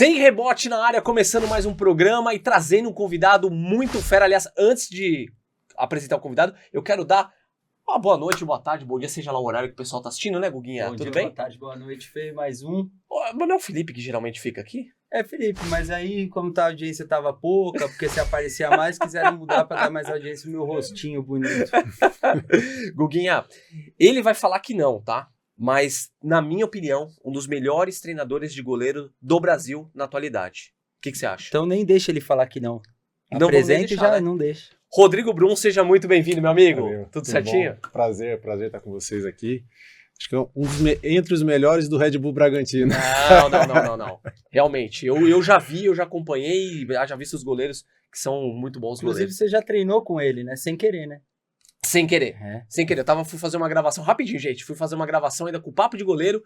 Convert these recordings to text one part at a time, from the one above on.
Sem rebote na área, começando mais um programa e trazendo um convidado muito fera. Aliás, antes de apresentar o convidado, eu quero dar uma boa noite, boa tarde, bom dia, seja lá o horário que o pessoal tá assistindo, né, Guguinha? Bom Tudo dia, bem? boa tarde, boa noite, Fê, mais um. Mas não é o Felipe que geralmente fica aqui? É, Felipe, mas aí, como a audiência tava pouca, porque se aparecia mais, quiseram mudar pra dar mais audiência no meu rostinho bonito. Guguinha, ele vai falar que não, tá? Mas, na minha opinião, um dos melhores treinadores de goleiro do Brasil na atualidade. O que você acha? Então nem deixa ele falar que não. Não vamos nem Apresenta e deixar, já né? não deixa. Rodrigo Brum, seja muito bem-vindo, meu amigo. Valeu, Tudo certinho? Bom? Prazer estar com vocês aqui. Acho que é entre os melhores do Red Bull Bragantino. Não. Realmente, eu já vi, eu já acompanhei, já vi os goleiros que são muito bons Inclusive, goleiros. você já treinou com ele, né? Sem querer, né? Sem querer. É. Sem querer. Fui fazer uma gravação, rapidinho, gente. Fui fazer uma gravação ainda com o papo de goleiro.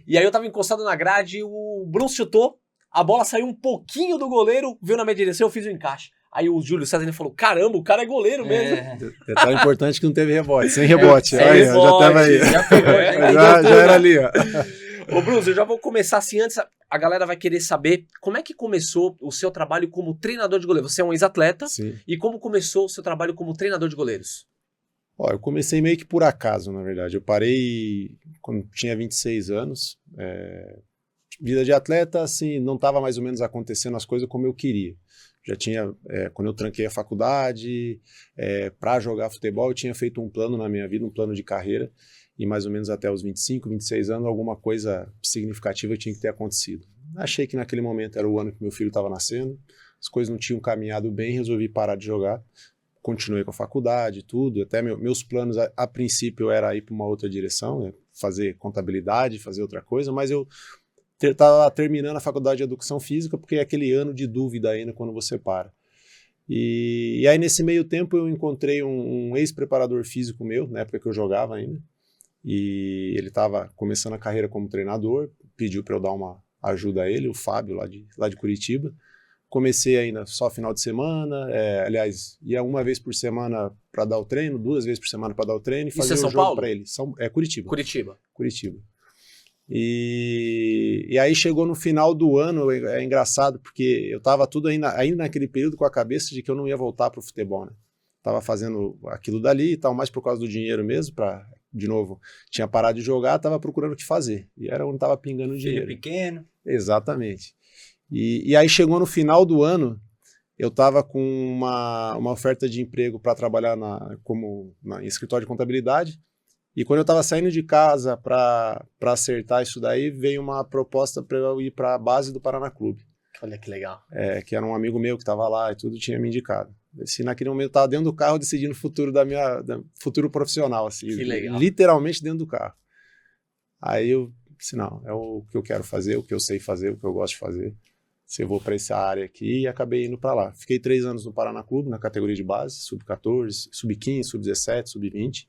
E aí eu tava encostado na grade, o Bruno chutou, a bola saiu um pouquinho do goleiro, veio na minha direção, eu fiz o encaixe. Aí o Júlio César falou, caramba, o cara é goleiro mesmo. Detalhe importante que não teve rebote. Sem rebote. Sem Olha, rebote. já tava aí. Já pegou, Já era ali, ó. Ô Bruno, eu já vou começar assim, antes a galera vai querer saber como é que começou o seu trabalho como treinador de goleiro. Você é um ex-atleta, Sim. e como começou o seu trabalho como treinador de goleiros? Ó, eu comecei meio que por acaso, na verdade. Eu parei quando tinha 26 anos. Vida de atleta, assim, não estava mais ou menos acontecendo as coisas como eu queria. Já tinha, quando eu tranquei a faculdade, para jogar futebol, eu tinha feito um plano na minha vida, um plano de carreira, e mais ou menos até os 25, 26 anos, alguma coisa significativa tinha que ter acontecido. Achei que naquele momento era o ano que meu filho estava nascendo, as coisas não tinham caminhado bem, resolvi parar de jogar. Continuei com a faculdade, tudo, até meus planos a princípio era ir para uma outra direção, né, fazer contabilidade, fazer outra coisa, mas eu estava terminando a faculdade de educação física porque é aquele ano de dúvida ainda quando você para. E aí nesse meio tempo eu encontrei um ex-preparador físico meu, na época que eu jogava ainda, e ele estava começando a carreira como treinador, pediu para eu dar uma ajuda a ele, o Fábio, lá de Curitiba. Comecei ainda só final de semana, aliás, ia uma vez por semana para dar o treino, 2 vezes por semana para dar o treino e fazer Isso é o São jogo Paulo? para ele. Curitiba. Curitiba. E aí chegou no final do ano, é engraçado, porque eu estava tudo ainda naquele período com a cabeça de que eu não ia voltar para o futebol, né? Tava fazendo aquilo dali e tal, mais por causa do dinheiro mesmo, de novo, tinha parado de jogar, estava procurando o que fazer. E era onde estava pingando dinheiro. Filho pequeno. Exatamente. E aí chegou no final do ano, eu estava com uma oferta de emprego para trabalhar em escritório de contabilidade, e quando eu estava saindo de casa para acertar isso daí, veio uma proposta para eu ir para a base do Paraná Clube. Olha que legal. Que era um amigo meu que estava lá e tudo, tinha me indicado. Assim, naquele momento eu estava dentro do carro decidindo o futuro futuro profissional, assim, Que legal. Literalmente dentro do carro. Aí eu disse, não, é o que eu quero fazer, o que eu sei fazer, o que eu gosto de fazer. Se eu vou para essa área aqui, e acabei indo para lá. Fiquei 3 anos no Paraná Clube, na categoria de base, sub-14, sub-15, sub-17, sub-20.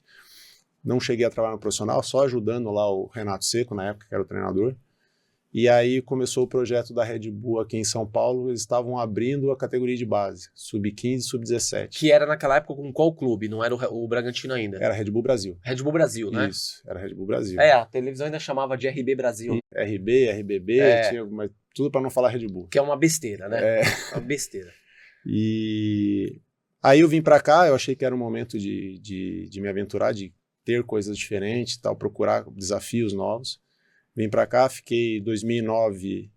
Não cheguei a trabalhar no profissional, só ajudando lá o Renato Seco, na época que era o treinador. E aí começou o projeto da Red Bull aqui em São Paulo, eles estavam abrindo a categoria de base, sub-15 e sub-17. Que era naquela época com qual clube? Não era o Bragantino ainda? Era Red Bull Brasil. Red Bull Brasil, né? Isso, era Red Bull Brasil. A televisão ainda chamava de RB Brasil. RB, RBB, tinha tudo para não falar Red Bull. Que é uma besteira, né? É uma besteira. E aí eu vim para cá, eu achei que era um momento de me aventurar, de ter coisas diferentes, tal, procurar desafios novos. Vim para cá, fiquei em 2009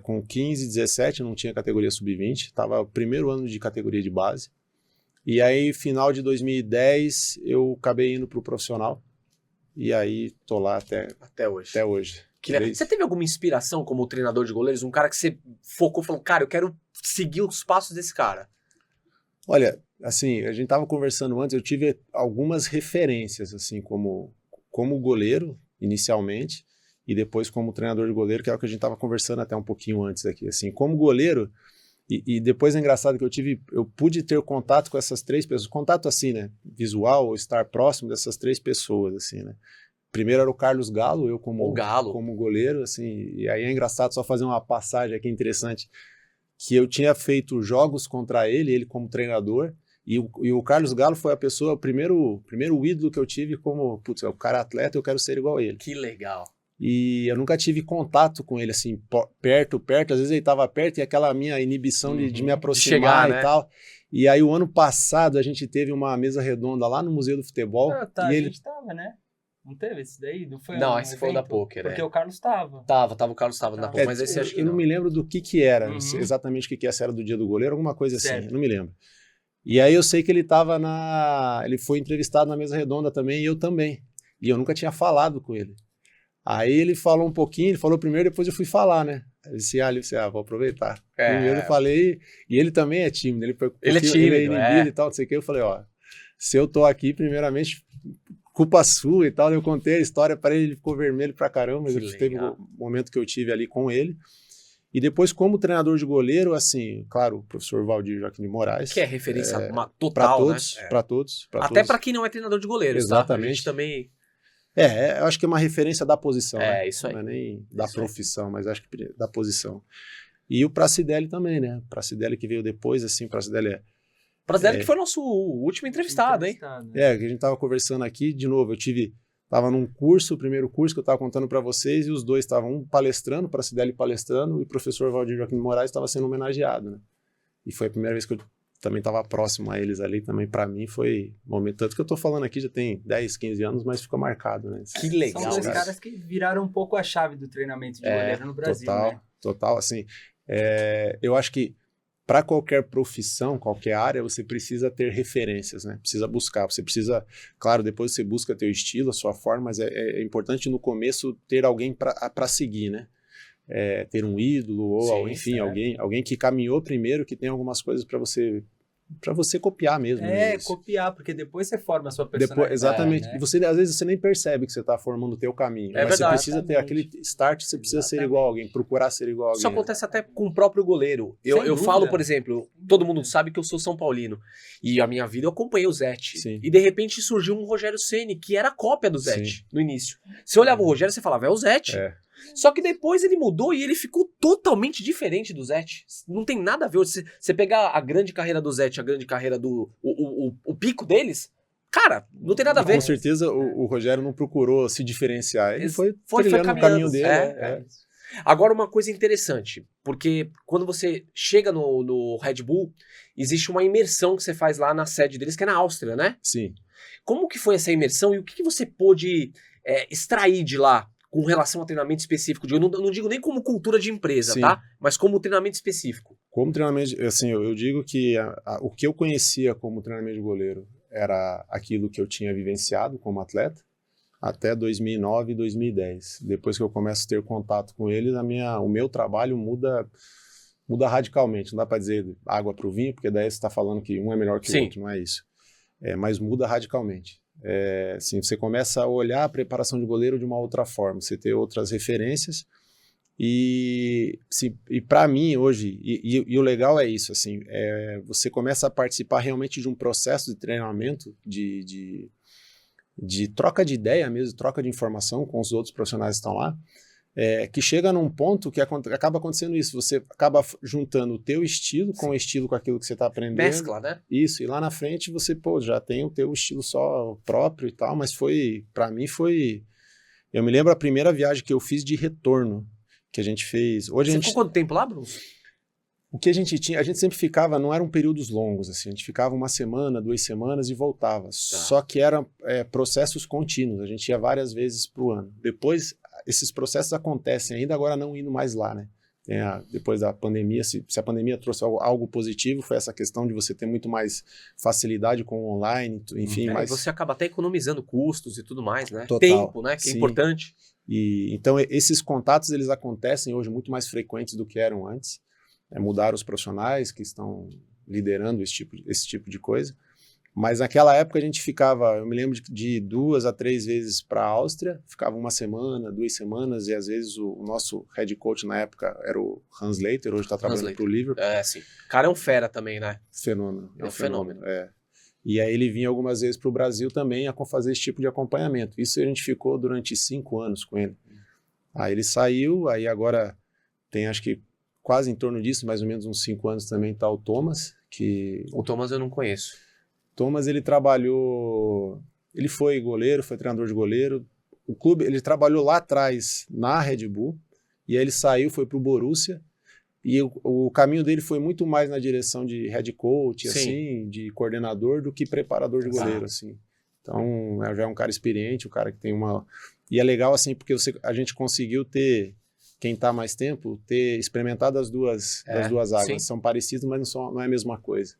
com 15, 17, não tinha categoria sub-20, estava o primeiro ano de categoria de base. E aí, final de 2010, eu acabei indo para o profissional. E aí, tô lá até hoje. Você teve alguma inspiração como treinador de goleiros? Um cara que você focou e falou, cara, eu quero seguir os passos desse cara? Olha, assim, a gente estava conversando antes, eu tive algumas referências, assim, como goleiro, inicialmente, e depois como treinador de goleiro, que é o que a gente estava conversando até um pouquinho antes aqui. Assim, como goleiro, e depois é engraçado que eu pude ter contato com essas 3 pessoas, contato assim, né, visual, estar próximo dessas 3 pessoas, assim, né. Primeiro era o Carlos Galo, eu como goleiro, assim, e aí é engraçado só fazer uma passagem aqui interessante, que eu tinha feito jogos contra ele como treinador, e o Carlos Galo foi o primeiro ídolo que eu tive como, putz, é o cara atleta, eu quero ser igual a ele. Que legal. E eu nunca tive contato com ele, assim, perto. Às vezes ele estava perto e aquela minha inibição de me aproximar chegar, e tal. E aí, o ano passado, a gente teve uma mesa redonda lá no Museu do Futebol. Tá, e a ele... gente tava, né? Não teve esse daí? Não foi Não, um esse foi o da evento? Poker, Porque o Carlos tava. Tava, o Carlos tava na Poker, mas esse acho que eu não me lembro do que era, Uhum. exatamente o que era, se era do dia do goleiro, alguma coisa assim, Certo. eu não me lembro. E aí eu sei que ele tava ele foi entrevistado na mesa redonda também, e eu também. E eu nunca tinha falado com ele. Aí ele falou um pouquinho, ele falou primeiro, depois eu fui falar, né? Ele disse, vou aproveitar. Primeiro eu falei, e ele também é tímido, ele é tímido, ele é inibido e tal, não sei o que. Eu falei, se eu tô aqui, primeiramente, culpa sua e tal. Eu contei a história para ele ficou vermelho pra caramba, mas teve um momento que eu tive ali com ele. E depois, como treinador de goleiro, assim, claro, o professor Valdir Joaquim de Moraes. Que é referência total, para todos. Até para quem não é treinador de goleiros, exatamente. Tá? A gente também... eu acho que é uma referência da posição, né? Isso aí. Não é nem da profissão, mas acho que da posição. E o Pracidelli também, né? O Pracidelli que veio depois, assim, o Pracidelli que foi nosso último entrevistado, hein? Que a gente tava conversando aqui, de novo, tava num curso, o primeiro curso que eu tava contando para vocês, e os dois estavam palestrando, o Pracidelli palestrando, e o professor Valdir Joaquim de Moraes estava sendo homenageado, né? E foi a primeira vez que eu também estava próximo a eles ali, também para mim foi um momento, tanto que eu tô falando aqui já tem 10, 15 anos, mas ficou marcado, né? Que legal. São dois caras que viraram um pouco a chave do treinamento de goleiro no Brasil, né? Total, assim, eu acho que para qualquer profissão, qualquer área, você precisa ter referências, né? Precisa buscar, você precisa, claro, depois você busca teu estilo, a sua forma, mas é importante no começo ter alguém para seguir, né? Ter um ídolo ou, enfim, alguém que caminhou primeiro, que tem algumas coisas para você copiar mesmo. Copiar, porque depois você forma a sua personalidade. Exatamente. Né? E às vezes você nem percebe que você está formando o teu caminho. Mas verdade, você precisa ter aquele start, você precisa ser igual a alguém, procurar ser igual a alguém. Isso acontece até com o próprio goleiro. Eu falo, por exemplo, todo mundo sabe que eu sou São Paulino. E a minha vida eu acompanhei o Zete. Sim. E de repente surgiu um Rogério Ceni, que era a cópia do Zete no início. Você olhava o Rogério e você falava, é o Zete. Só que depois ele mudou e ele ficou totalmente diferente do Zete. Não tem nada a ver. Você pegar a grande carreira do Zete, a grande carreira do... O pico deles, cara, não tem nada a ver. Com certeza o Rogério não procurou se diferenciar. Ele foi trilhando o caminho dele. Agora, uma coisa interessante, porque quando você chega no Red Bull, existe uma imersão que você faz lá na sede deles, que é na Áustria, né? Sim. Como que foi essa imersão e o que você pôde extrair de lá? Com relação a treinamento específico, eu não digo nem como cultura de empresa, tá? Mas como treinamento específico. Como treinamento, assim, eu digo que o que eu conhecia como treinamento de goleiro era aquilo que eu tinha vivenciado como atleta até 2009 e 2010. Depois que eu começo a ter contato com eles, o meu trabalho muda radicalmente. Não dá para dizer água para o vinho, porque daí você está falando que um é melhor que o outro, não é isso. Mas muda radicalmente. Assim, você começa a olhar a preparação de goleiro de uma outra forma, você ter outras referências e para mim hoje, e o legal é isso, assim, você começa a participar realmente de um processo de treinamento, de troca de ideia mesmo, troca de informação com os outros profissionais que estão lá, que chega num ponto que acaba acontecendo isso, você acaba juntando o teu estilo com o estilo com aquilo que você está aprendendo. Mescla, né? Isso, e lá na frente você, já tem o teu estilo só próprio e tal, mas para mim eu me lembro a primeira viagem que eu fiz de retorno, que a gente fez. Você ficou quanto tempo lá, Bruno? O que a gente tinha, a gente sempre ficava, não eram períodos longos, assim, a gente ficava 1 semana, 2 semanas e voltava. Só que eram processos contínuos, a gente ia várias vezes pro ano. Depois, esses processos acontecem ainda, agora não indo mais lá, né? Depois da pandemia, se a pandemia trouxe algo positivo, foi essa questão de você ter muito mais facilidade com o online, enfim. Mas você acaba até economizando custos e tudo mais, né? Total, tempo, né? Que é sim. importante. E, então, esses contatos, eles acontecem hoje muito mais frequentes do que eram antes. Mudaram os profissionais que estão liderando esse tipo de coisa. Mas naquela época a gente ficava, eu me lembro de 2 a 3 vezes para a Áustria, ficava 1 semana, 2 semanas, e às vezes o nosso head coach na época era o Hans Leiter, hoje está trabalhando para o Liverpool. Sim. O cara é um fera também, né? Fenômeno. É um fenômeno. E aí ele vinha algumas vezes para o Brasil também a fazer esse tipo de acompanhamento. Isso a gente ficou durante 5 anos com ele. Aí ele saiu, aí agora tem acho que quase em torno disso, mais ou menos uns 5 anos também está o Thomas. O Thomas eu não conheço. Thomas, ele trabalhou, ele foi goleiro, foi treinador de goleiro, o clube, ele trabalhou lá atrás na Red Bull, e aí ele saiu, foi pro Borussia, e o caminho dele foi muito mais na direção de head coach, Sim. assim, de coordenador, do que preparador de goleiro, assim. Então, já é um cara experiente, um cara que tem uma... E é legal, assim, porque a gente conseguiu ter, quem tá mais tempo, ter experimentado as duas águas. sim. São parecidas, mas não é a mesma coisa.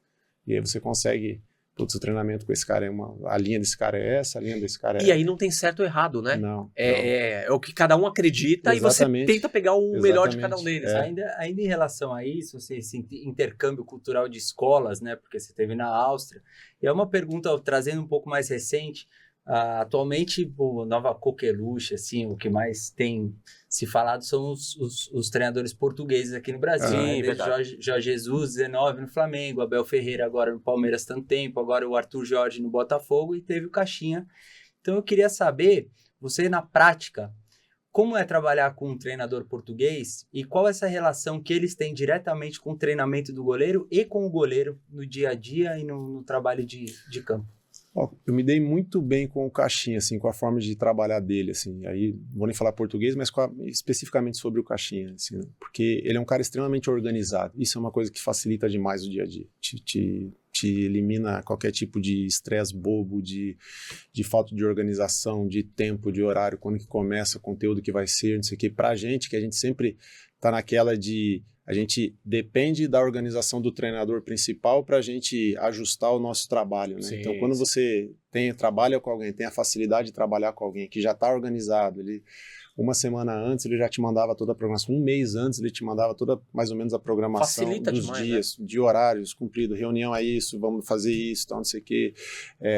E aí você consegue... Putz, o treinamento com esse cara a linha desse cara é essa, a linha desse cara é... E aí não tem certo ou errado, né? Não. É o que cada um acredita Exatamente. e você tenta pegar o melhor de cada um deles. É. Ainda em relação a isso, esse intercâmbio cultural de escolas, né? Porque você teve na Áustria. E é uma pergunta, trazendo um pouco mais recente, atualmente, o Nova Coqueluche, assim, o que mais tem se falado são os treinadores portugueses aqui no Brasil. Sim, Né? verdade. Jorge Jesus, 19 no Flamengo, Abel Ferreira agora no Palmeiras tanto tempo, agora o Arthur Jorge no Botafogo e teve o Caixinha. Então eu queria saber, você na prática, como é trabalhar com um treinador português e qual é essa relação que eles têm diretamente com o treinamento do goleiro e com o goleiro no dia a dia e no trabalho de campo? Ó, eu me dei muito bem com o Caixinha, assim, com a forma de trabalhar dele, assim, aí não vou nem falar português, mas especificamente sobre o Caixinha, assim, né? Porque ele é um cara extremamente organizado, isso é uma coisa que facilita demais o dia a dia, te elimina qualquer tipo de estresse bobo, de falta de organização, de tempo, de horário, quando que começa, conteúdo que vai ser, não sei o que, pra gente, que a gente sempre tá naquela de... A gente depende da organização do treinador principal para a gente ajustar o nosso trabalho, né? Sim, então, quando você trabalha com alguém, tem a facilidade de trabalhar com alguém que já está organizado, uma semana antes ele já te mandava toda a programação, um mês antes ele te mandava toda mais ou menos a programação Facilita dos demais, dias, de horários cumpridos, reunião é isso, vamos fazer isso, tal, não sei o quê,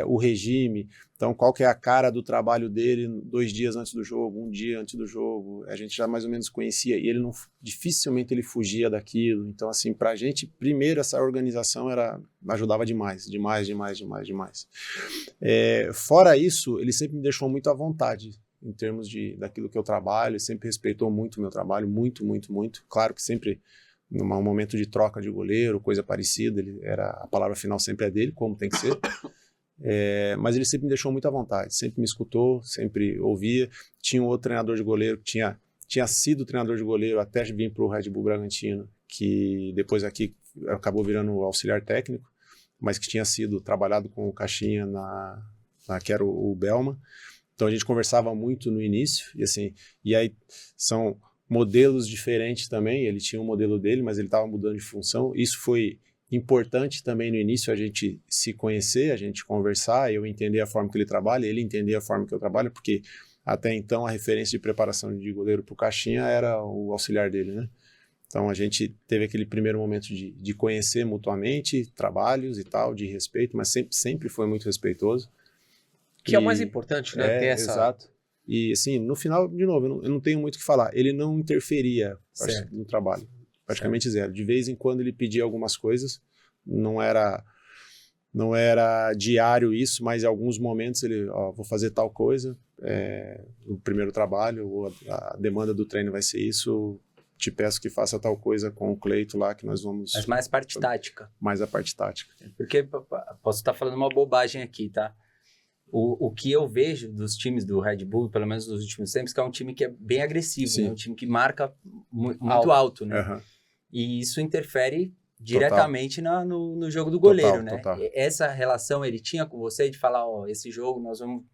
o regime. Então, qual que é a cara do trabalho dele 2 dias antes do jogo, 1 dia antes do jogo, a gente já mais ou menos conhecia, e dificilmente ele fugia daquilo. Então, assim, pra gente, primeiro, essa organização ajudava demais. Fora isso, ele sempre me deixou muito à vontade, em termos daquilo que eu trabalho, sempre respeitou muito o meu trabalho, muito. Claro que sempre, num momento de troca de goleiro, coisa parecida, a palavra final sempre é dele, como tem que ser. Mas ele sempre me deixou muito à vontade, sempre me escutou, sempre ouvia. Tinha um outro treinador de goleiro que tinha sido treinador de goleiro até vir para o Red Bull Bragantino, que depois aqui acabou virando auxiliar técnico, mas que tinha sido trabalhado com o Caixinha que era o Belma. Então a gente conversava muito no início, e aí são modelos diferentes também. Ele tinha um modelo dele, mas ele estava mudando de função. Isso foi importante também no início, a gente se conhecer, a gente conversar, eu entender a forma que ele trabalha, ele entender a forma que eu trabalho, porque até então a referência de preparação de goleiro para o Caixinha era o auxiliar dele, né? Então a gente teve aquele primeiro momento de conhecer mutuamente, trabalhos e tal, de respeito, mas sempre foi muito respeitoso. Que é o mais importante, né? Ter essa... Exato. E assim, no final, de novo, eu não tenho muito o que falar. Ele não interferia no trabalho. Praticamente zero. De vez em quando ele pedia algumas coisas, não era diário isso, mas em alguns momentos ele, vou fazer tal coisa, o primeiro trabalho, ou a demanda do treino vai ser isso, te peço que faça tal coisa com o Cleito lá, que nós vamos... Mas mais parte tática. Mais a parte tática. Porque, posso estar falando uma bobagem aqui, tá? O que eu vejo dos times do Red Bull, pelo menos nos últimos tempos, que é um time que é bem agressivo, né? Um time que marca muito alto, né? Uhum. E isso interfere diretamente no jogo do goleiro, né? Total. Essa relação ele tinha com você de falar, esse jogo nós vamos...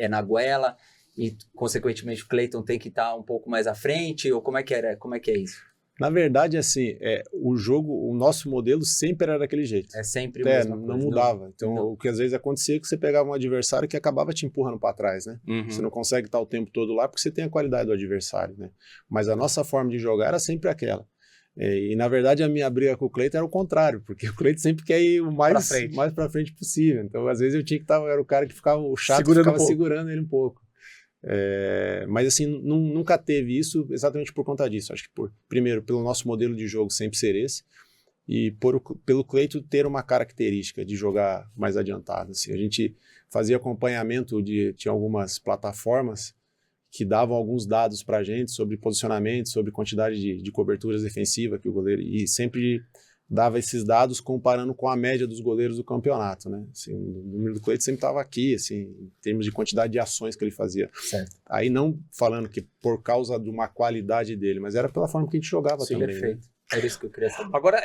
na goela e, consequentemente, o Cleiton tem que estar um pouco mais à frente, ou como é que é isso? Na verdade, assim, o nosso modelo sempre era daquele jeito. É sempre a mesma coisa. Não mudava. Então, o que às vezes acontecia é que você pegava um adversário que acabava te empurrando para trás, né? Uhum. Você não consegue estar o tempo todo lá porque você tem a qualidade do adversário, né? Mas a nossa forma de jogar era sempre aquela. E, na verdade, a minha briga com o Cleiton era o contrário, porque o Cleiton sempre quer ir o mais para frente possível. Então, às vezes, eu tinha que era o cara que ficava, o chato, ficava segurando ele um pouco. Mas assim, nunca teve isso exatamente por conta disso. Acho que primeiro, pelo nosso modelo de jogo sempre ser esse, e pelo Cleiton ter uma característica de jogar mais adiantado. Assim. A gente fazia acompanhamento tinha algumas plataformas que davam alguns dados para a gente sobre posicionamento, sobre quantidade de coberturas defensivas que o goleiro, e sempre dava esses dados comparando com a média dos goleiros do campeonato, né? Assim, o número do Cleiton sempre estava aqui, assim, em termos de quantidade de ações que ele fazia. Certo. Aí não falando que por causa de uma qualidade dele, mas era pela forma que a gente jogava também. Perfeito. Era isso que eu queria saber. Agora,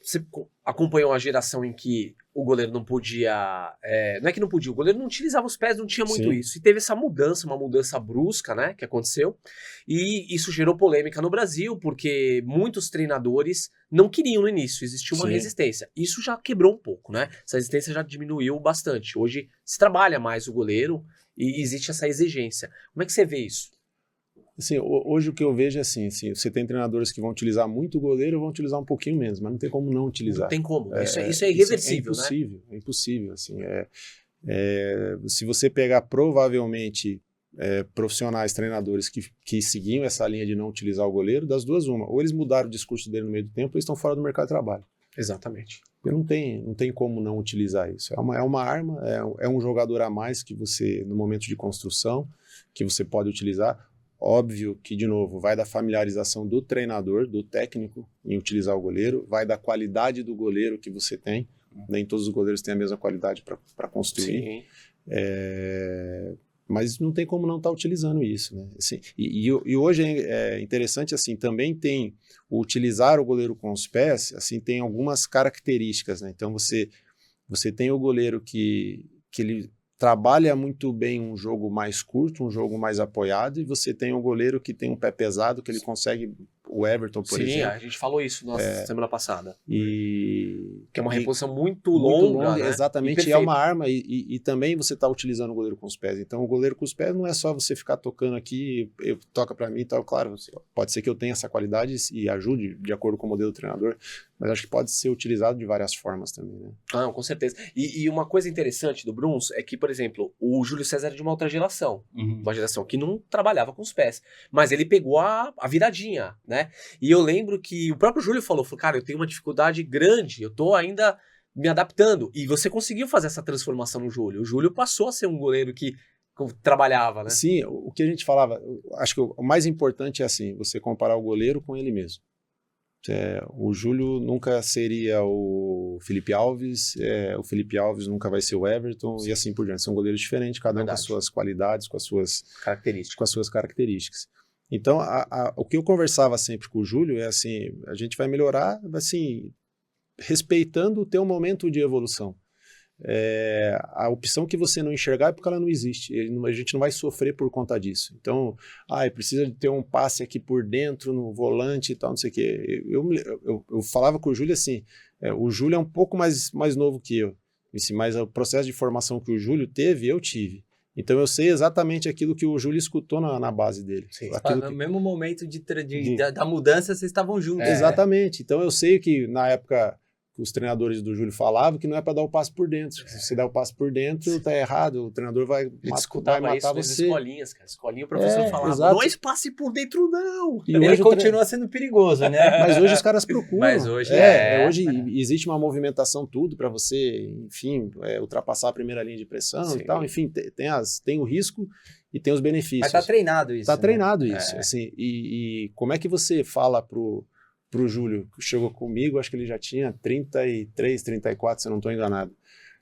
você acompanhou uma geração em que o goleiro não podia... não é que não podia, o goleiro não utilizava os pés, não tinha muito Sim. isso. E teve essa mudança, uma mudança brusca, né, que aconteceu. E isso gerou polêmica no Brasil, porque muitos treinadores não queriam no início, existia uma Sim. resistência. Isso já quebrou um pouco, né? Essa resistência já diminuiu bastante. Hoje se trabalha mais o goleiro e existe essa exigência. Como é que você vê isso? Assim, hoje o que eu vejo é assim, você tem treinadores que vão utilizar muito o goleiro, vão utilizar um pouquinho menos, mas não tem como não utilizar. Não tem como. Isso é irreversível, é impossível, né? É impossível, assim. Se você pegar provavelmente profissionais, treinadores que seguiam essa linha de não utilizar o goleiro, das duas uma, ou eles mudaram o discurso dele no meio do tempo, ou eles estão fora do mercado de trabalho. Exatamente. Porque não tem como não utilizar isso. É uma arma, é um jogador a mais que você, no momento de construção, que você pode utilizar. Óbvio que, de novo, vai da familiarização do treinador, do técnico, em utilizar o goleiro, vai da qualidade do goleiro que você tem. Nem todos os goleiros têm a mesma qualidade para construir. Sim. Mas não tem como não estar utilizando isso, né? Assim, e hoje é interessante, assim, também tem o utilizar o goleiro com os pés, assim, tem algumas características, né? Então, você tem o goleiro que ele trabalha muito bem um jogo mais curto, um jogo mais apoiado, e você tem um goleiro que tem um pé pesado, que ele consegue, o Everton, por exemplo. Sim, a gente falou isso na semana passada. Que é uma reposição muito longa, né? Exatamente, e é uma arma, e também você está utilizando o goleiro com os pés. Então, o goleiro com os pés não é só você ficar tocando aqui, toca para mim e tal. Claro, pode ser que eu tenha essa qualidade e ajude de acordo com o modelo do treinador, mas acho que pode ser utilizado de várias formas também, né? Não, com certeza. E uma coisa interessante do Bruns é que, por exemplo, o Júlio César era de uma outra geração, uma geração que não trabalhava com os pés, mas ele pegou a viradinha, né? E eu lembro que o próprio Júlio falou, cara, eu tenho uma dificuldade grande, eu tô ainda me adaptando. E você conseguiu fazer essa transformação no Júlio. O Júlio passou a ser um goleiro que trabalhava, né? Sim, o que a gente falava, acho que o mais importante é assim, você comparar o goleiro com ele mesmo. O Júlio nunca seria o Felipe Alves, o Felipe Alves nunca vai ser o Everton, e assim por diante. São goleiros diferentes, cada um com as suas qualidades, com as suas características. Então, o que eu conversava sempre com o Júlio é assim, a gente vai melhorar, assim, respeitando o teu momento de evolução. A opção que você não enxergar é porque ela não existe. A gente não vai sofrer por conta disso. Então, precisa de ter um passe aqui por dentro, no volante e tal, não sei o quê. Eu falava com o Júlio assim, o Júlio é um pouco mais novo que eu, mas o processo de formação que o Júlio teve, eu tive. Então eu sei exatamente aquilo que o Júlio escutou na base dele. Sim, no mesmo momento da mudança, vocês estavam juntos. Exatamente. Então eu sei que na época os treinadores do Júlio falavam que não é para dar o passe por dentro. Se você der o passe por dentro, tá errado. O treinador vai matar você. Escolinhas, cara. Escolinha o professor falava, exato. não é esse passe por dentro, não. E ele continua sendo perigoso, né? Mas hoje os caras procuram. Mas hoje hoje existe uma movimentação tudo para você, enfim, ultrapassar a primeira linha de pressão e tal. Enfim, tem o risco e tem os benefícios. Mas tá treinado isso. Tá treinado isso. Assim, e como é que você fala pro Júlio, que chegou comigo, acho que ele já tinha 33, 34, se eu não estou enganado.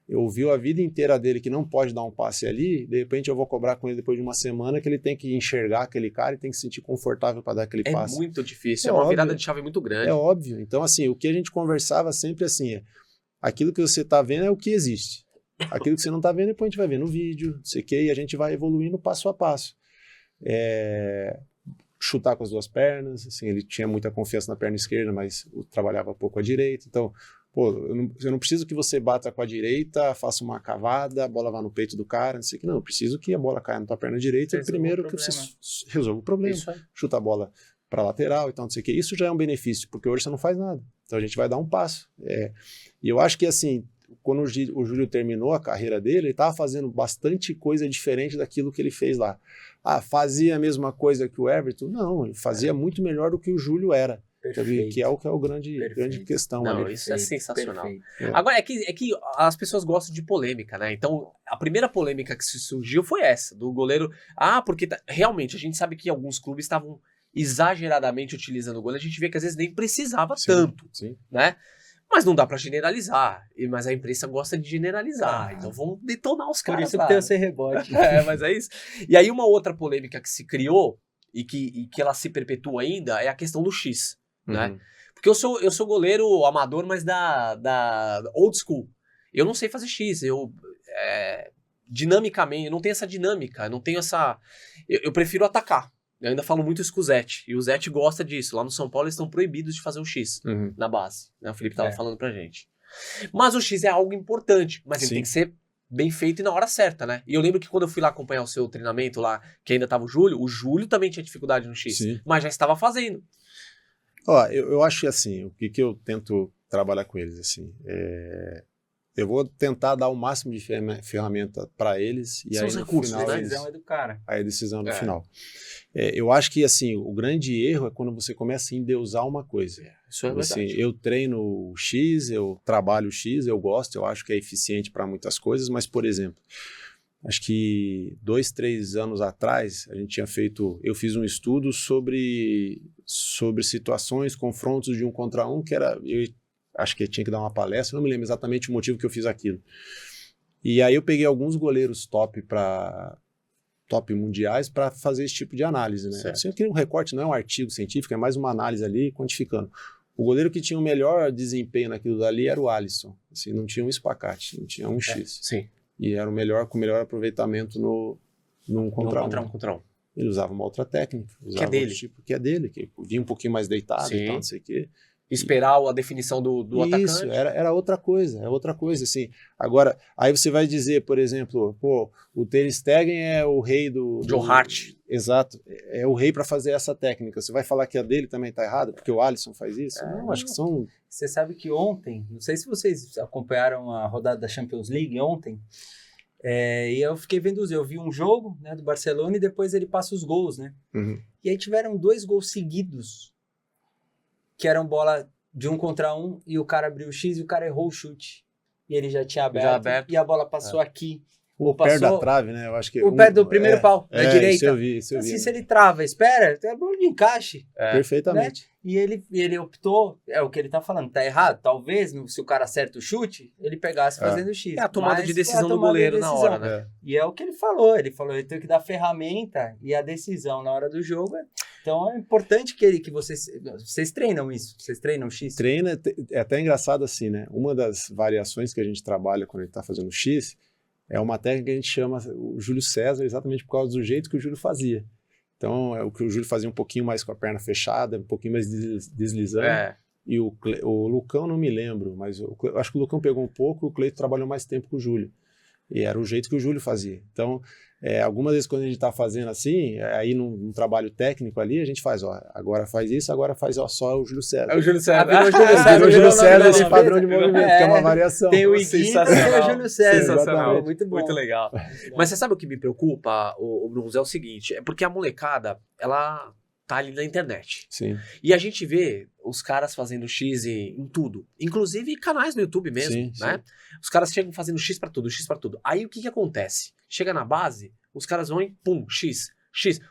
Eu ouvi a vida inteira dele que não pode dar um passe ali, de repente eu vou cobrar com ele depois de uma semana que ele tem que enxergar aquele cara e tem que se sentir confortável para dar aquele passe. É muito difícil, é uma virada de chave muito grande. É óbvio. Então, assim, o que a gente conversava sempre assim, aquilo que você está vendo é o que existe. Aquilo que você não está vendo, depois a gente vai ver no vídeo, não sei o quê, e a gente vai evoluindo passo a passo. Chutar com as duas pernas, assim, ele tinha muita confiança na perna esquerda, mas trabalhava pouco a direita, então, eu não preciso que você bata com a direita, faça uma cavada, a bola vá no peito do cara, não sei o que, não, eu preciso que a bola caia na tua perna direita, primeiro que você resolva o problema, chuta a bola para lateral e tal, não sei o que, isso já é um benefício, porque hoje você não faz nada, então a gente vai dar um passo, e eu acho que assim, quando o Júlio terminou a carreira dele, ele estava fazendo bastante coisa diferente daquilo que ele fez lá. Fazia a mesma coisa que o Everton? Não, ele fazia muito melhor do que o Júlio era. Perfeito. Que é o grande questão. Não, ali. Isso é sensacional. Agora, é que as pessoas gostam de polêmica, né? Então, a primeira polêmica que surgiu foi essa, do goleiro. Porque realmente, a gente sabe que alguns clubes estavam exageradamente utilizando o goleiro, a gente vê que às vezes nem precisava tanto, né? Mas não dá pra generalizar. Mas a imprensa gosta de generalizar. Então vamos detonar os Por caras isso lá. que tem o ser rebote. Mas é isso. E aí uma outra polêmica que se criou e que ela se perpetua ainda é a questão do X, né? Porque eu sou goleiro amador, mas da old school. Eu não sei fazer X, dinamicamente, eu não tenho essa dinâmica, eu não tenho essa... Eu prefiro atacar. Eu ainda falo muito isso com o Zete, e o Zete gosta disso. Lá no São Paulo eles estão proibidos de fazer o X na base, né? O Felipe tava falando pra gente. Mas o X é algo importante, mas ele tem que ser bem feito e na hora certa, né? E eu lembro que quando eu fui lá acompanhar o seu treinamento lá, que ainda tava o Júlio também tinha dificuldade no X, mas já estava fazendo. Ó, eu acho que assim, o que eu tento trabalhar com eles, assim, eu vou tentar dar o máximo de ferramenta para eles e São aí os no recursos, final né? A decisão é do cara. aí a decisão no final. Eu acho que assim, o grande erro é quando você começa a endeusar uma coisa. Isso é Assim, verdade. eu treino o X, eu trabalho o X, eu gosto, eu acho que é eficiente para muitas coisas, mas, por exemplo, acho que 2, 3 anos atrás, eu fiz um estudo sobre situações, confrontos de 1 contra 1, eu acho que eu tinha que dar uma palestra, não me lembro exatamente o motivo que eu fiz aquilo. E aí eu peguei alguns goleiros top mundiais para fazer esse tipo de análise, né? Assim, eu queria um recorte, não é um artigo científico, é mais uma análise ali, quantificando. O goleiro que tinha o melhor desempenho naquilo dali era o Alisson. Assim, não tinha um espacate, não tinha um X. Sim. E era com o melhor aproveitamento no 1 contra 1. Ele usava uma outra técnica. Que é dele. Tipo, que é dele, que vinha um pouquinho mais deitado e tal, não sei o quê. Esperar a definição do atacante. Isso, era outra coisa, assim. Agora, aí você vai dizer, por exemplo, o Ter Stegen é o rei do... Joe Hart. Exato, é o rei para fazer essa técnica. Você vai falar que a dele também tá errada, porque o Alisson faz isso? Não, acho que são... Você sabe que ontem, não sei se vocês acompanharam a rodada da Champions League ontem, e eu fiquei vendo, eu vi um jogo, né, do Barcelona e depois ele passa os gols, né? E aí tiveram 2 gols seguidos que eram bola de 1 contra 1 e o cara abriu o X e o cara errou o chute. E ele já tinha aberto. E a bola passou aqui. Ou perto passou da trave, né? Eu acho que o pé do primeiro pau, da direita. Isso eu vi. Assim, se ele trava, espera, é bola de encaixe. Perfeitamente. Né? E ele optou, é o que ele tá falando, tá errado. Talvez, se o cara acerta o chute, ele pegasse fazendo o X. É a tomada de decisão do goleiro na hora, né? E é o que ele falou ele tem que dar ferramenta e a decisão na hora do jogo. Então é importante que vocês treinam isso, vocês treinam o X? Treina, é até engraçado assim, né? Uma das variações que a gente trabalha quando a gente tá fazendo o X é uma técnica que a gente chama o Júlio César, exatamente por causa do jeito que o Júlio fazia. Então, é o que o Júlio fazia um pouquinho mais com a perna fechada, um pouquinho mais deslizando. E o Lucão, não me lembro, mas eu acho que o Lucão pegou um pouco e o Cleito trabalhou mais tempo com o Júlio. E era o jeito que o Júlio fazia. Então, algumas vezes quando a gente está fazendo assim, aí num trabalho técnico ali, a gente faz, agora faz isso, agora faz só o Júlio César. É o Júlio César. Virou o Júlio César. Virou o Júlio César esse padrão de movimento, que é uma variação. Tem o Iguita e tem o Júlio César. Sensacional. Muito bom. Muito legal. Mas você sabe o que me preocupa, o Bruns, é o seguinte, é porque a molecada, ela tá ali na internet. Sim. E a gente vê os caras fazendo X em tudo. Inclusive canais no YouTube mesmo, né? Sim. Os caras chegam fazendo X pra tudo, X pra tudo. Aí o que acontece? Chega na base, os caras vão e pum, X.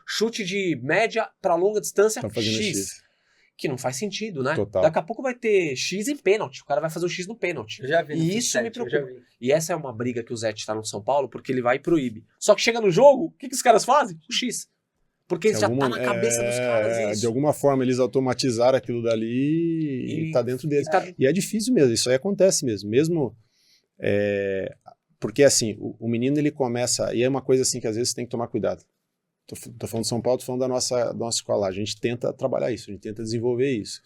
Chute de média pra longa distância, X. Que não faz sentido, né? Total. Daqui a pouco vai ter X em pênalti. O cara vai fazer o X no pênalti. Eu já vi. E isso me preocupa. E essa é uma briga que o Zete tá no São Paulo, porque ele vai e proíbe. Só que chega no jogo, o que os caras fazem? O X. Porque já tá na cabeça dos caras isso. De alguma forma eles automatizaram aquilo dali e tá dentro deles. E é difícil mesmo, isso aí acontece mesmo. Porque assim, o menino ele começa, e é uma coisa assim que às vezes você tem que tomar cuidado. Tô falando de São Paulo, tô falando da nossa escola. A gente tenta trabalhar isso, a gente tenta desenvolver isso.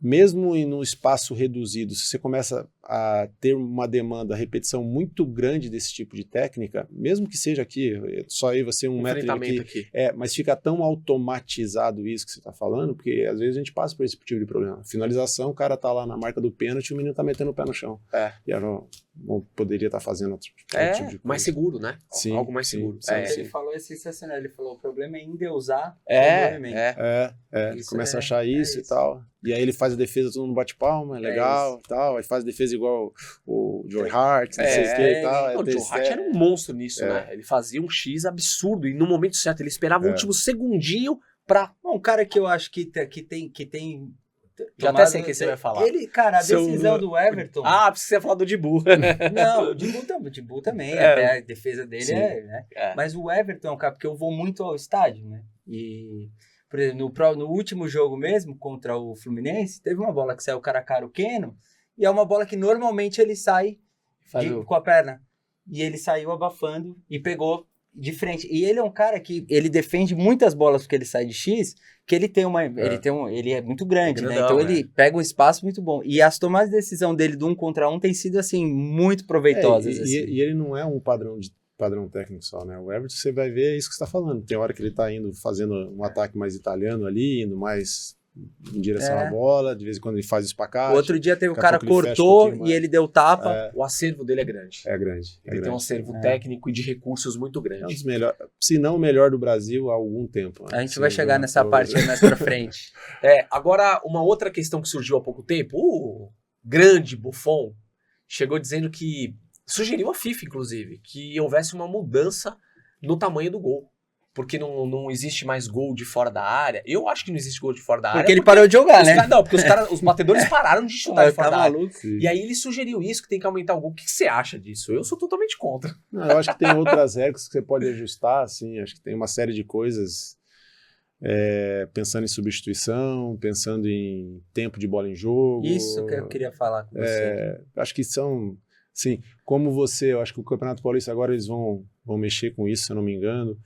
Mesmo em um espaço reduzido, se você começa a ter uma demanda, repetição muito grande desse tipo de técnica, mesmo que seja aqui, só aí você 1 metro aqui, mas fica tão automatizado isso que você está falando, porque às vezes a gente passa por esse tipo de problema. Finalização, o cara tá lá na marca do pênalti e o menino tá metendo o pé no chão. E não poderia estar fazendo outro tipo de coisa. Mais seguro, né? Sim, algo mais seguro. Ele falou, é sensacional, ele falou, o problema é endeusar o movimento. Ele começa a achar isso e tal. E aí ele faz a defesa, todo mundo bate palma, legal, tal. Aí faz a defesa igual o Joe Hart, não sei o que e tal. O Joe Hart era um monstro nisso, né? Ele fazia um X absurdo e no momento certo, ele esperava o último segundinho pra... Um cara que eu acho que tem Já até sei o que você vai falar. Ele, cara, a decisão do Everton... Ah, você ia falar do Dibu. Não, o Dibu também, É. até a defesa dele Sim. né? É. Mas o Everton é um cara, porque eu vou muito ao estádio, né? E, por exemplo, no último jogo mesmo, contra o Fluminense, teve uma bola que saiu cara a cara o Keno, e é uma bola que normalmente ele sai com a perna. E ele saiu abafando e pegou de frente. E ele é um cara que ele defende muitas bolas porque ele sai de X, que ele tem ele é muito grande, Grandão, né? Então é. ele pega um espaço muito bom. E as tomadas de decisão dele do 1 contra 1 tem sido assim muito proveitosas. E assim. ele não é um padrão técnico só, né? O Everton, você vai ver, é isso que você está falando. Tem hora que ele está indo fazendo um ataque mais italiano ali, indo mais em direção à bola, de vez em quando ele faz espacate. O outro dia teve o daqui a cara pouco ele fecha um cortou pouquinho mais. e ele deu tapa. O acervo dele é grande. É grande. Ele tem um acervo técnico e de recursos muito É um grande. dos melhores, se não o melhor do Brasil há algum tempo. Né? A gente Se vai não chegar me nessa engano, parte aí mais pra frente. Agora, uma outra questão que surgiu há pouco tempo, o grande Buffon chegou dizendo que, sugeriu a FIFA, inclusive, que houvesse uma mudança no tamanho do gol. Porque não existe mais gol de fora da área. Eu acho que não existe gol de fora da área. Porque ele parou de jogar, né? Não, porque os batedores pararam de chutar de fora Tá da área. maluco. Sim. E aí ele sugeriu isso, que tem que aumentar o gol. O que você acha disso? Eu sou totalmente contra. Não, eu acho que tem outras regras que você pode ajustar, assim, acho que tem uma série de coisas, pensando em substituição, pensando em tempo de bola em jogo. Isso que eu queria falar com você. Acho que são, sim, eu acho que o Campeonato Paulista agora eles vão mexer com isso, se eu não me engano,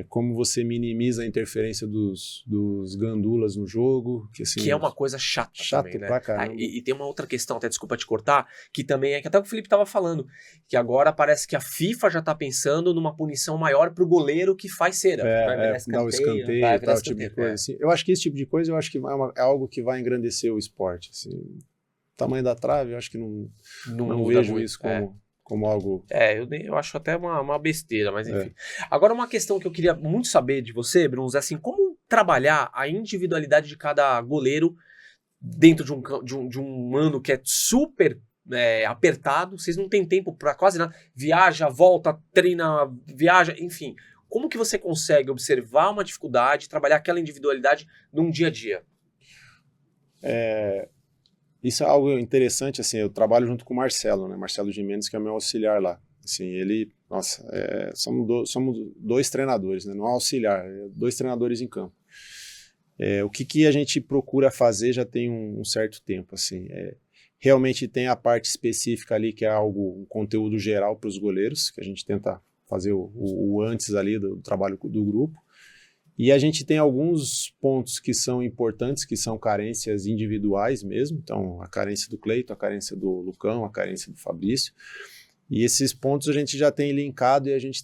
como você minimiza a interferência dos gandulas no jogo, que, assim, Que é uma coisa chata também, né? pra caramba. E tem uma outra questão, até desculpa te cortar, que também é que até o Felipe estava falando, que agora parece que a FIFA já está pensando numa punição maior pro goleiro que faz cera. Vai virar dar o escanteio vai e virar tal, tipo de escanteio, coisa. Assim. Eu acho que esse tipo de coisa é algo que vai engrandecer o esporte. Assim. O tamanho da trave, eu acho que não muda vejo muito, isso como algo... Eu acho até uma besteira, mas enfim. Agora, uma questão que eu queria muito saber de você, Bruns, é assim, como trabalhar a individualidade de cada goleiro dentro de um ano que é super apertado, vocês não têm tempo para quase nada, viaja, volta, treina, viaja, enfim. Como que você consegue observar uma dificuldade, trabalhar aquela individualidade num dia a dia? Isso é algo interessante, assim, eu trabalho junto com o Marcelo, né? Marcelo Gimenez, que é meu auxiliar lá. Assim, ele, nossa, somos dois treinadores, né? Não é auxiliar, 2 treinadores em campo. O que a gente procura fazer já tem um certo tempo, assim. Realmente tem a parte específica ali, que é um conteúdo geral para os goleiros, que a gente tenta fazer o antes ali do trabalho do grupo. E a gente tem alguns pontos que são importantes, que são carências individuais mesmo. Então, a carência do Cleiton, a carência do Lucão, a carência do Fabrício. E esses pontos a gente já tem linkado e a gente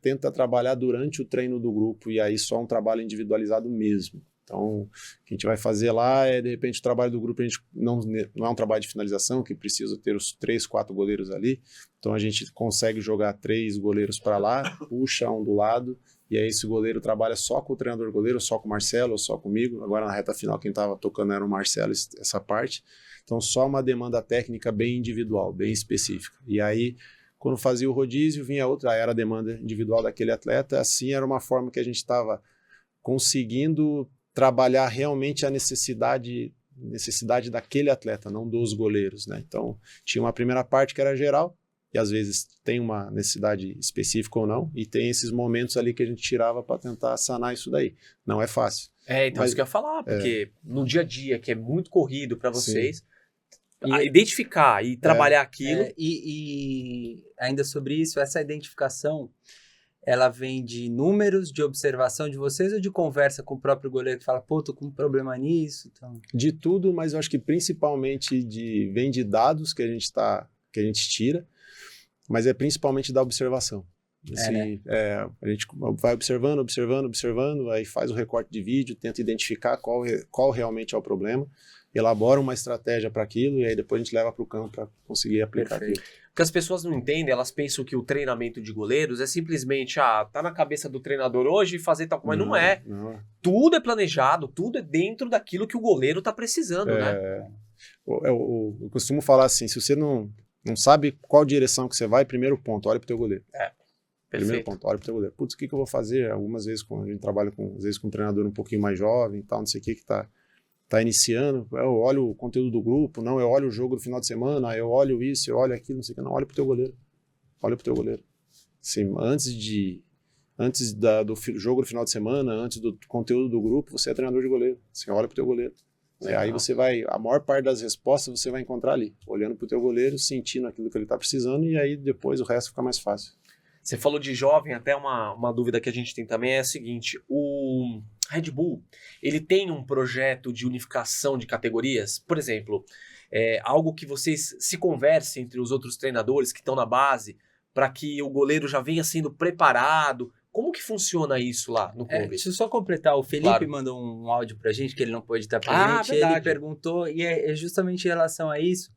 tenta trabalhar durante o treino do grupo. E aí só um trabalho individualizado mesmo. Então, o que a gente vai fazer lá de repente, o trabalho do grupo a gente não é um trabalho de finalização, que precisa ter os 3, 4 goleiros ali. Então, a gente consegue jogar 3 goleiros para lá, puxa um do lado. E aí esse goleiro trabalha só com o treinador goleiro, só com o Marcelo, ou só comigo. Agora na reta final quem estava tocando era o Marcelo, essa parte. Então só uma demanda técnica bem individual, bem específica. E aí quando fazia o rodízio vinha outra, aí era a demanda individual daquele atleta. Assim era uma forma que a gente estava conseguindo trabalhar realmente a necessidade daquele atleta, não dos goleiros, né? Então tinha uma primeira parte que era geral, e às vezes tem uma necessidade específica ou não, e tem esses momentos ali que a gente tirava para tentar sanar isso daí. Não é fácil. Então isso que eu ia falar, porque no dia a dia, que é muito corrido para vocês, E identificar e trabalhar aquilo... E ainda sobre isso, essa identificação, ela vem de números, de observação de vocês ou de conversa com o próprio goleiro que fala, pô, tô com um problema nisso? Então... De tudo, mas eu acho que principalmente vem de dados que a gente tira, mas é principalmente da observação. Assim, a gente vai observando, aí faz o recorte de vídeo, tenta identificar qual realmente é o problema, elabora uma estratégia para aquilo e aí depois a gente leva para o campo para conseguir aplicar aquilo. Porque as pessoas não entendem, elas pensam que o treinamento de goleiros é simplesmente, tá na cabeça do treinador hoje fazer tal coisa, mas não é. Não. Tudo é planejado, tudo é dentro daquilo que o goleiro tá precisando, né? Eu costumo falar assim, se você não sabe qual direção que você vai, primeiro ponto, olha pro teu goleiro. Primeiro ponto, olha pro teu goleiro. Putz, o que eu vou fazer? Algumas vezes, quando a gente trabalha às vezes com um treinador um pouquinho mais jovem e tal, não sei o que tá tá iniciando, eu olho o conteúdo do grupo, não, eu olho o jogo do final de semana, eu olho isso, eu olho aquilo, não sei o que, não, olha pro teu goleiro. Olha pro teu goleiro. Assim, do jogo do final de semana, antes do conteúdo do grupo, você é treinador de goleiro. Assim, olha pro teu goleiro. Aí você vai, a maior parte das respostas você vai encontrar ali, olhando pro teu goleiro, sentindo aquilo que ele tá precisando, e aí depois o resto fica mais fácil. Você falou de jovem, até uma dúvida que a gente tem também é a seguinte, o Red Bull, ele tem um projeto de unificação de categorias? Por exemplo, algo que vocês se conversem entre os outros treinadores que estão na base, para que o goleiro já venha sendo preparado? Como que funciona isso lá no clube? Deixa eu só completar, o Felipe mandou um áudio pra gente, que ele não pôde estar presente, ele perguntou, e é justamente em relação a isso,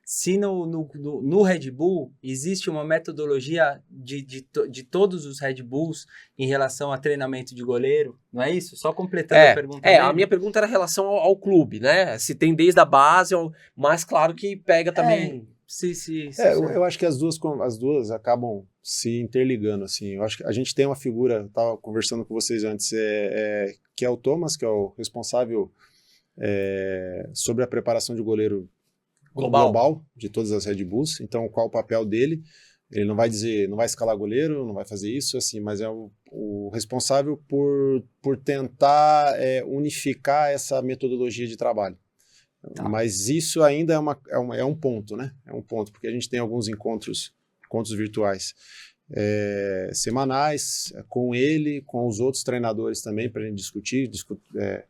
se no Red Bull existe uma metodologia de todos os Red Bulls em relação a treinamento de goleiro, não é isso? Só completando a pergunta dele. A minha pergunta era em relação ao clube, né? Se tem desde a base, mas claro que pega também... Eu acho que as duas acabam se interligando, assim. Eu acho que a gente tem uma figura, eu estava conversando com vocês antes, que é o Thomas, que é o responsável sobre a preparação de goleiro global de todas as Red Bulls. Então, qual o papel dele? Ele não vai dizer, não vai escalar goleiro, não vai fazer isso, assim, mas é o responsável por tentar unificar essa metodologia de trabalho. Tá. Mas isso ainda é um ponto, né? É um ponto, porque a gente tem alguns encontros virtuais semanais com ele, com os outros treinadores também, para a gente discutir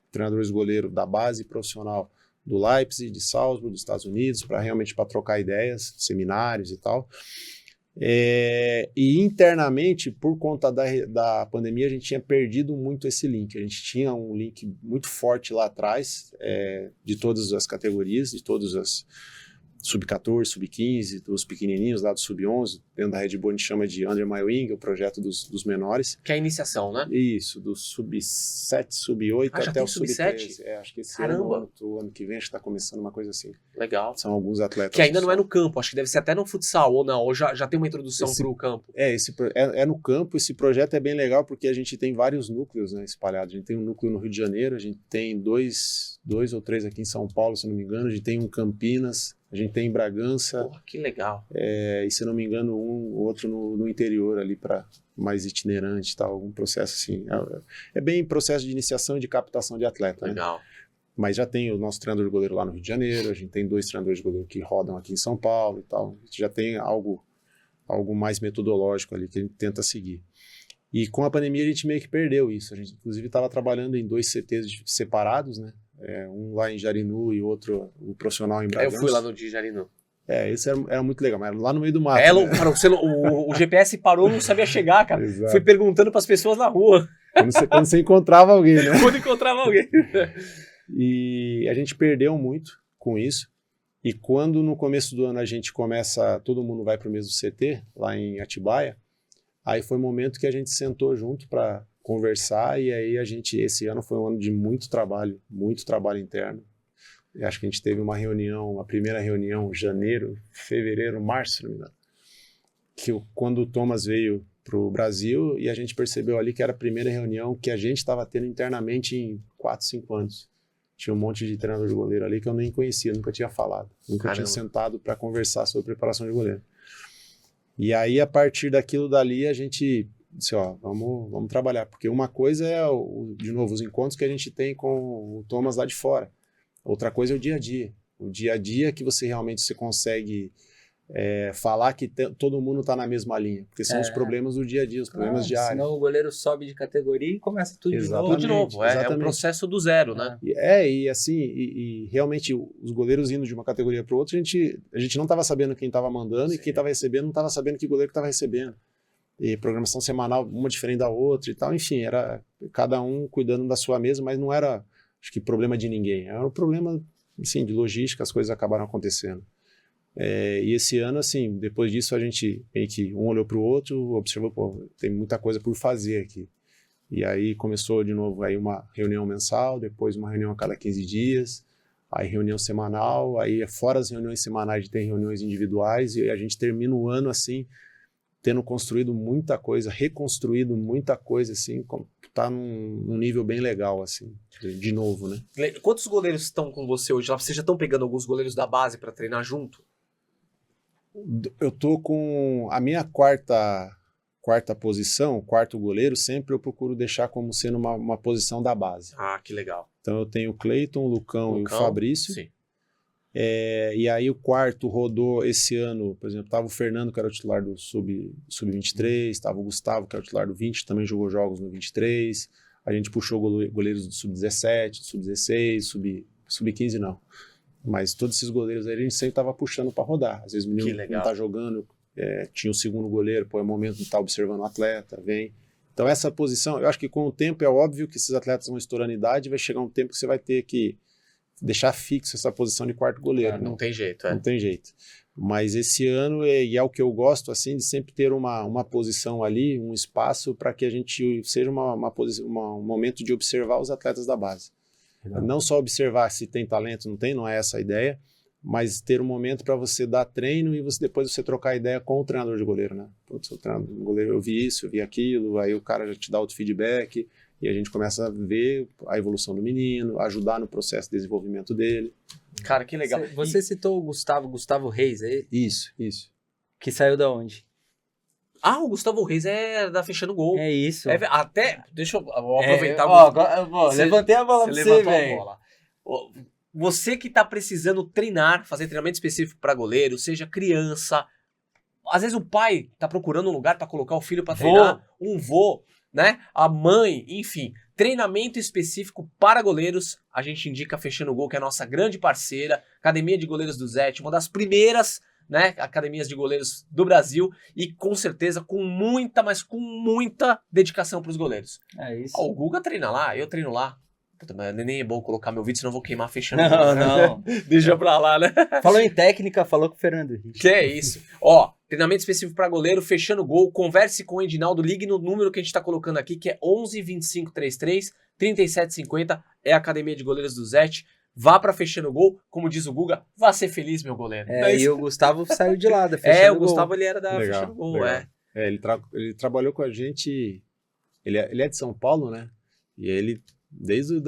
treinadores goleiro da base profissional do Leipzig, de Salzburg, dos Estados Unidos, para trocar ideias, seminários e tal. E internamente, por conta da pandemia, a gente tinha perdido muito esse link. A gente tinha um link muito forte lá atrás, de todas as categorias, de todas as sub-14, sub-15, dos pequenininhos lá do sub-11, dentro da Red Bull a gente chama de Under My Wing, o projeto dos menores. Que é a iniciação, né? Isso, do sub-7, sub-8 até o sub-13. Acho que esse ano que vem, acho que está começando uma coisa assim. Legal. São alguns atletas. Que ainda não é no campo, acho que deve ser até no futsal, ou não, ou já tem uma introdução para o campo. É no campo, esse projeto é bem legal porque a gente tem vários núcleos, né, espalhados. A gente tem um núcleo no Rio de Janeiro, a gente tem dois ou três aqui em São Paulo, se não me engano, a gente tem um em Campinas, a gente tem em Bragança. Porra, que legal. E se não me engano, outro no interior ali para mais itinerante e tal, algum processo assim. É bem processo de iniciação e de captação de atleta. Legal. Né? Mas já tem o nosso treinador de goleiro lá no Rio de Janeiro, a gente tem 2 treinadores de goleiro que rodam aqui em São Paulo e tal. A gente já tem algo mais metodológico ali que a gente tenta seguir. E com a pandemia a gente meio que perdeu isso. A gente inclusive estava trabalhando em 2 CTs separados, né? Um lá em Jarinu e outro o profissional em Bragança. Eu fui lá no de Jarinu. Esse era muito legal, mas era lá no meio do mato. O GPS parou, não sabia chegar, cara. Exato. Fui perguntando para as pessoas na rua. Quando você encontrava alguém, né? Quando encontrava alguém. E a gente perdeu muito com isso. E quando no começo do ano a gente todo mundo vai para o mesmo CT, lá em Atibaia, aí foi o momento que a gente sentou junto para conversar, e aí esse ano foi um ano de muito trabalho interno. Eu acho que a gente teve uma primeira reunião em janeiro, fevereiro, março, se não me engano, quando o Thomas veio para o Brasil, e a gente percebeu ali que era a primeira reunião que a gente estava tendo internamente em 4, 5 anos. Tinha um monte de treinador de goleiro ali que eu nem conhecia, nunca tinha falado, nunca tinha sentado para conversar sobre preparação de goleiro. E aí, a partir daquilo dali, a gente disse, vamos trabalhar, porque uma coisa é, de novo, os encontros que a gente tem com o Thomas lá de fora. Outra coisa é o dia a dia. O dia a dia que você realmente consegue falar que todo mundo está na mesma linha, porque são os problemas do dia a dia, os problemas diários. Senão o goleiro sobe de categoria e começa tudo de novo. Tudo de novo, é um processo do zero, né? E realmente os goleiros indo de uma categoria para outra, a gente não estava sabendo quem estava mandando. Sim. E quem estava recebendo não estava sabendo que goleiro que estava recebendo. E programação semanal, uma diferente da outra e tal, enfim, era cada um cuidando da sua mesa, mas não era, acho que, problema de ninguém, era um problema, assim, de logística, as coisas acabaram acontecendo. E esse ano, assim, depois disso a gente meio que um olhou para o outro, observou, tem muita coisa por fazer aqui. E aí começou de novo aí uma reunião mensal, depois uma reunião a cada 15 dias, aí reunião semanal, aí fora as reuniões semanais a gente tem reuniões individuais, e a gente termina o ano assim, tendo construído muita coisa, reconstruído muita coisa, assim, tá num nível bem legal, assim, de novo, né? Quantos goleiros estão com você hoje? Vocês já estão pegando alguns goleiros da base para treinar junto? Eu tô com a minha quarta posição, quarto goleiro, sempre eu procuro deixar como sendo uma posição da base. Ah, que legal. Então eu tenho o Cleiton, o Lucão e o Fabrício. Sim. E aí o quarto rodou esse ano, por exemplo, estava o Fernando, que era o titular do Sub-23, estava o Gustavo, que era o titular do 20, também jogou jogos no 23. A gente puxou goleiros do Sub-17, do Sub-16, Sub-15 não. Mas todos esses goleiros aí a gente sempre estava puxando para rodar. Às vezes o menino não tá jogando, tinha o segundo goleiro, é o momento de estar observando o atleta, vem. Então essa posição, eu acho que com o tempo é óbvio que esses atletas vão estourando idade, vai chegar um tempo que você vai ter que deixar fixo essa posição de quarto goleiro. Não tem jeito, Não tem jeito. Mas esse ano, e é o que eu gosto, assim, de sempre ter uma posição ali, um espaço para que a gente seja um momento de observar os atletas da base. Não só observar se tem talento, não é essa a ideia, mas ter um momento para você dar treino e depois você trocar ideia com o treinador de goleiro, né? Putz, o treinador de goleiro, eu vi isso, eu vi aquilo, aí o cara já te dá outro feedback e a gente começa a ver a evolução do menino, ajudar no processo de desenvolvimento dele. Cara, que legal. Você citou o Gustavo Reis aí? Isso. Que saiu da onde? Ah, o Gustavo Reis é da Fechando Gol. É isso. Deixa eu aproveitar. Levantei a bola pra você, velho. Você que tá precisando treinar, fazer treinamento específico para goleiro, seja criança. Às vezes o pai tá procurando um lugar para colocar o filho para treinar, um vô, né? A mãe, enfim. Treinamento específico para goleiros. A gente indica Fechando Gol, que é a nossa grande parceira. Academia de Goleiros do Zete, uma das primeiras, né, academias de goleiros do Brasil. E com certeza com muita dedicação para os goleiros. É isso. O Guga treina lá, eu treino lá. Puta, mas nem é bom colocar meu vídeo, senão eu vou queimar Fechando Gol. Não. Deixa pra lá, né? Falou em técnica, falou com o Fernando Henrique. Que é isso. Ó, treinamento específico para goleiro, Fechando Gol. Converse com o Edinaldo, ligue no número que a gente tá colocando aqui, que é 11 25 33 37 50. É a Academia de Goleiros do Zete. Vá pra Fechando Gol. Como diz o Guga, vá ser feliz, meu goleiro. E o Gustavo saiu de lá da Fechando Gol. O Gustavo ele era da Fechando Gol, legal. Ele trabalhou com a gente. Ele é de São Paulo, né? E ele,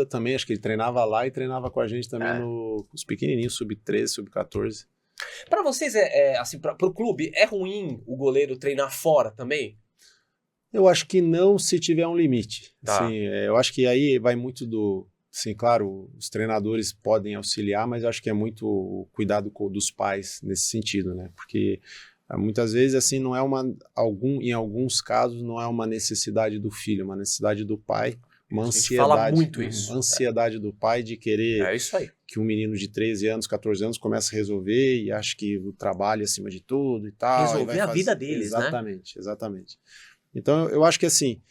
também, acho que ele treinava lá e treinava com a gente também os pequenininhos, sub-13, sub-14. Pra vocês, assim, pro clube, é ruim o goleiro treinar fora também? Eu acho que não, se tiver um limite. Tá. Assim, eu acho que aí vai muito do... Sim, claro, os treinadores podem auxiliar, mas eu acho que é muito o cuidado dos pais nesse sentido, né? Porque muitas vezes, assim, não é em alguns casos, não é uma necessidade do filho, é uma necessidade do pai, uma ansiedade. Fala muito isso. Uma ansiedade do pai de querer isso aí. Que um menino de 13 anos, 14 anos comece a resolver e acha que o trabalho acima de tudo e tal. Resolver a vida deles, Exatamente. Então, eu acho que, assim,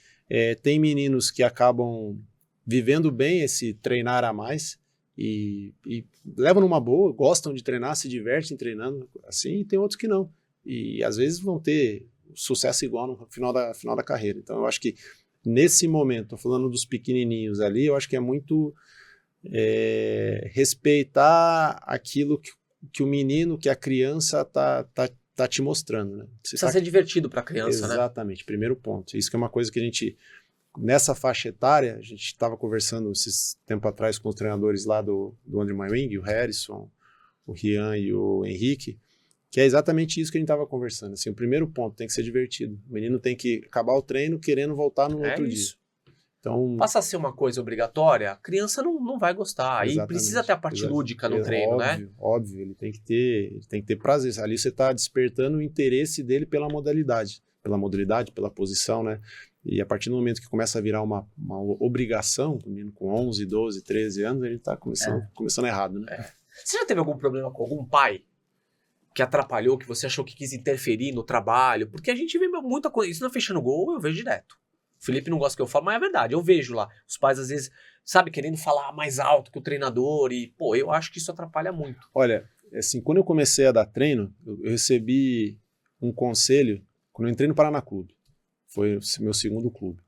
tem meninos que acabam vivendo bem esse treinar a mais e levam numa boa, gostam de treinar, se divertem treinando assim, e tem outros que não. E às vezes vão ter sucesso igual no final da carreira. Então eu acho que nesse momento, tô falando dos pequenininhos ali, eu acho que é muito respeitar aquilo que o menino, que a criança tá te mostrando, né? Precisa ser divertido para a criança, né? Exatamente, primeiro ponto. Isso que é uma coisa que a gente... Nessa faixa etária, a gente estava conversando esses tempo atrás com os treinadores lá do Under My Wing, o Harrison, o Rian e o Henrique, que é exatamente isso que a gente estava conversando. Assim, o primeiro ponto tem que ser divertido. O menino tem que acabar o treino querendo voltar no outro dia. Então, passa a ser uma coisa obrigatória, a criança não vai gostar. Aí precisa ter a parte lúdica no treino, né? Óbvio, ele tem que ter prazer. Ali você está despertando o interesse dele pela modalidade, pela posição, né? E a partir do momento que começa a virar uma obrigação, o menino com 11, 12, 13 anos, ele está começando errado, né? Você já teve algum problema com algum pai que atrapalhou, que você achou que quis interferir no trabalho? Porque a gente vê muita coisa, isso não Fechando Gol, eu vejo direto. O Felipe não gosta que eu falo, mas é verdade, eu vejo lá. Os pais, às vezes, sabe, querendo falar mais alto que o treinador e, eu acho que isso atrapalha muito. Olha, assim, quando eu comecei a dar treino, eu recebi um conselho quando eu entrei no Paraná Clube. Foi o meu segundo clube.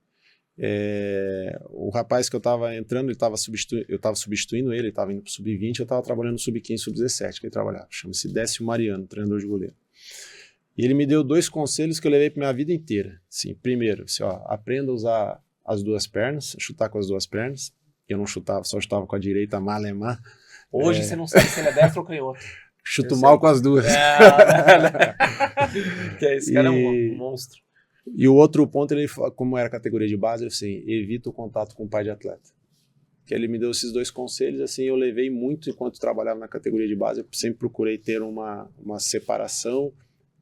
O rapaz que eu estava entrando, eu estava substituindo ele estava indo para o sub-20, eu estava trabalhando no sub-15, sub-17, que ele trabalhava. Chama-se Décio Mariano, treinador de goleiro. E ele me deu 2 conselhos que eu levei para minha vida inteira. Sim, primeiro, aprenda a usar as duas pernas, chutar com as duas pernas. Eu não chutava, só chutava com a direita, malemar. Hoje você não sabe se ele é destro ou canhoto. Chuto mal com as duas. Que esse cara é um monstro. E o outro ponto, ele, como era categoria de base, ele assim, evita o contato com o pai de atleta. Que ele me deu esses 2 conselhos, assim, eu levei muito enquanto trabalhava na categoria de base, eu sempre procurei ter uma separação.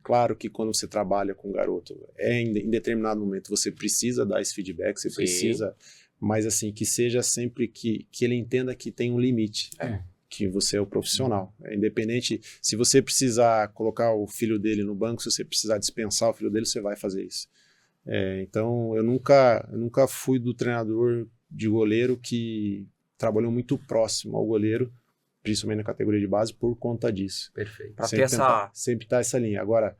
Claro que quando você trabalha com garoto, em determinado momento você precisa dar esse feedback, você precisa, mas assim, que seja sempre que ele entenda que tem um limite, que você é o profissional. Independente, se você precisar colocar o filho dele no banco, se você precisar dispensar o filho dele, você vai fazer isso. Então, eu nunca fui do treinador de goleiro que trabalhou muito próximo ao goleiro, principalmente na categoria de base, por conta disso. Perfeito. Pra ter essa... Sempre tá essa linha. Agora,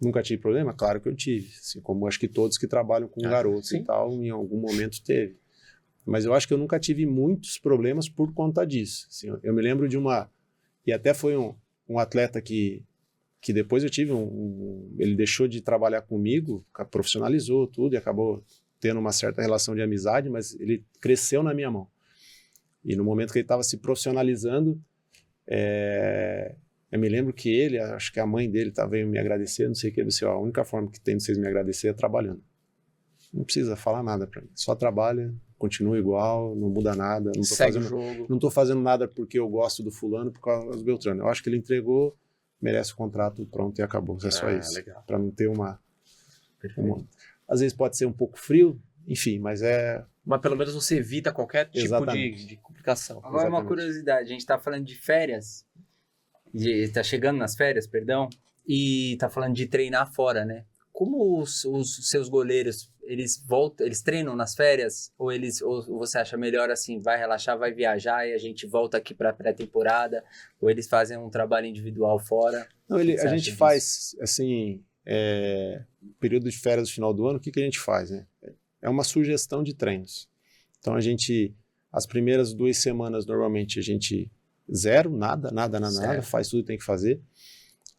nunca tive problema? Claro que eu tive. Assim, como acho que todos que trabalham com garotos e tal, em algum momento teve. Mas eu acho que eu nunca tive muitos problemas por conta disso. Assim, eu me lembro de uma... E até foi um atleta que depois eu tive ele deixou de trabalhar comigo, profissionalizou tudo e acabou tendo uma certa relação de amizade, mas ele cresceu na minha mão. E no momento que ele estava se profissionalizando, eu me lembro que ele, acho que a mãe dele veio me agradecer, não sei o que, ele disse, a única forma que tem de vocês me agradecer é trabalhando. Não precisa falar nada para mim, só trabalha, continua igual, não muda nada, não tô fazendo nada porque eu gosto do fulano, por causa do Beltrano. Eu acho que ele entregou, merece o contrato, pronto, e acabou. É só isso. Para não ter uma... Às vezes pode ser um pouco frio, enfim, mas Mas pelo menos você evita qualquer tipo de complicação. Agora uma curiosidade, a gente tá falando de férias, tá chegando nas férias, perdão, e tá falando de treinar fora, né? Como os seus goleiros, eles treinam nas férias? Ou você acha melhor assim, vai relaxar, vai viajar e a gente volta aqui pra pré-temporada? Ou eles fazem um trabalho individual fora? Não, a gente faz, assim, período de férias do final do ano, o que a gente faz, né? É uma sugestão de treinos. Então as primeiras 2 semanas, normalmente, a gente nada, faz tudo que tem que fazer.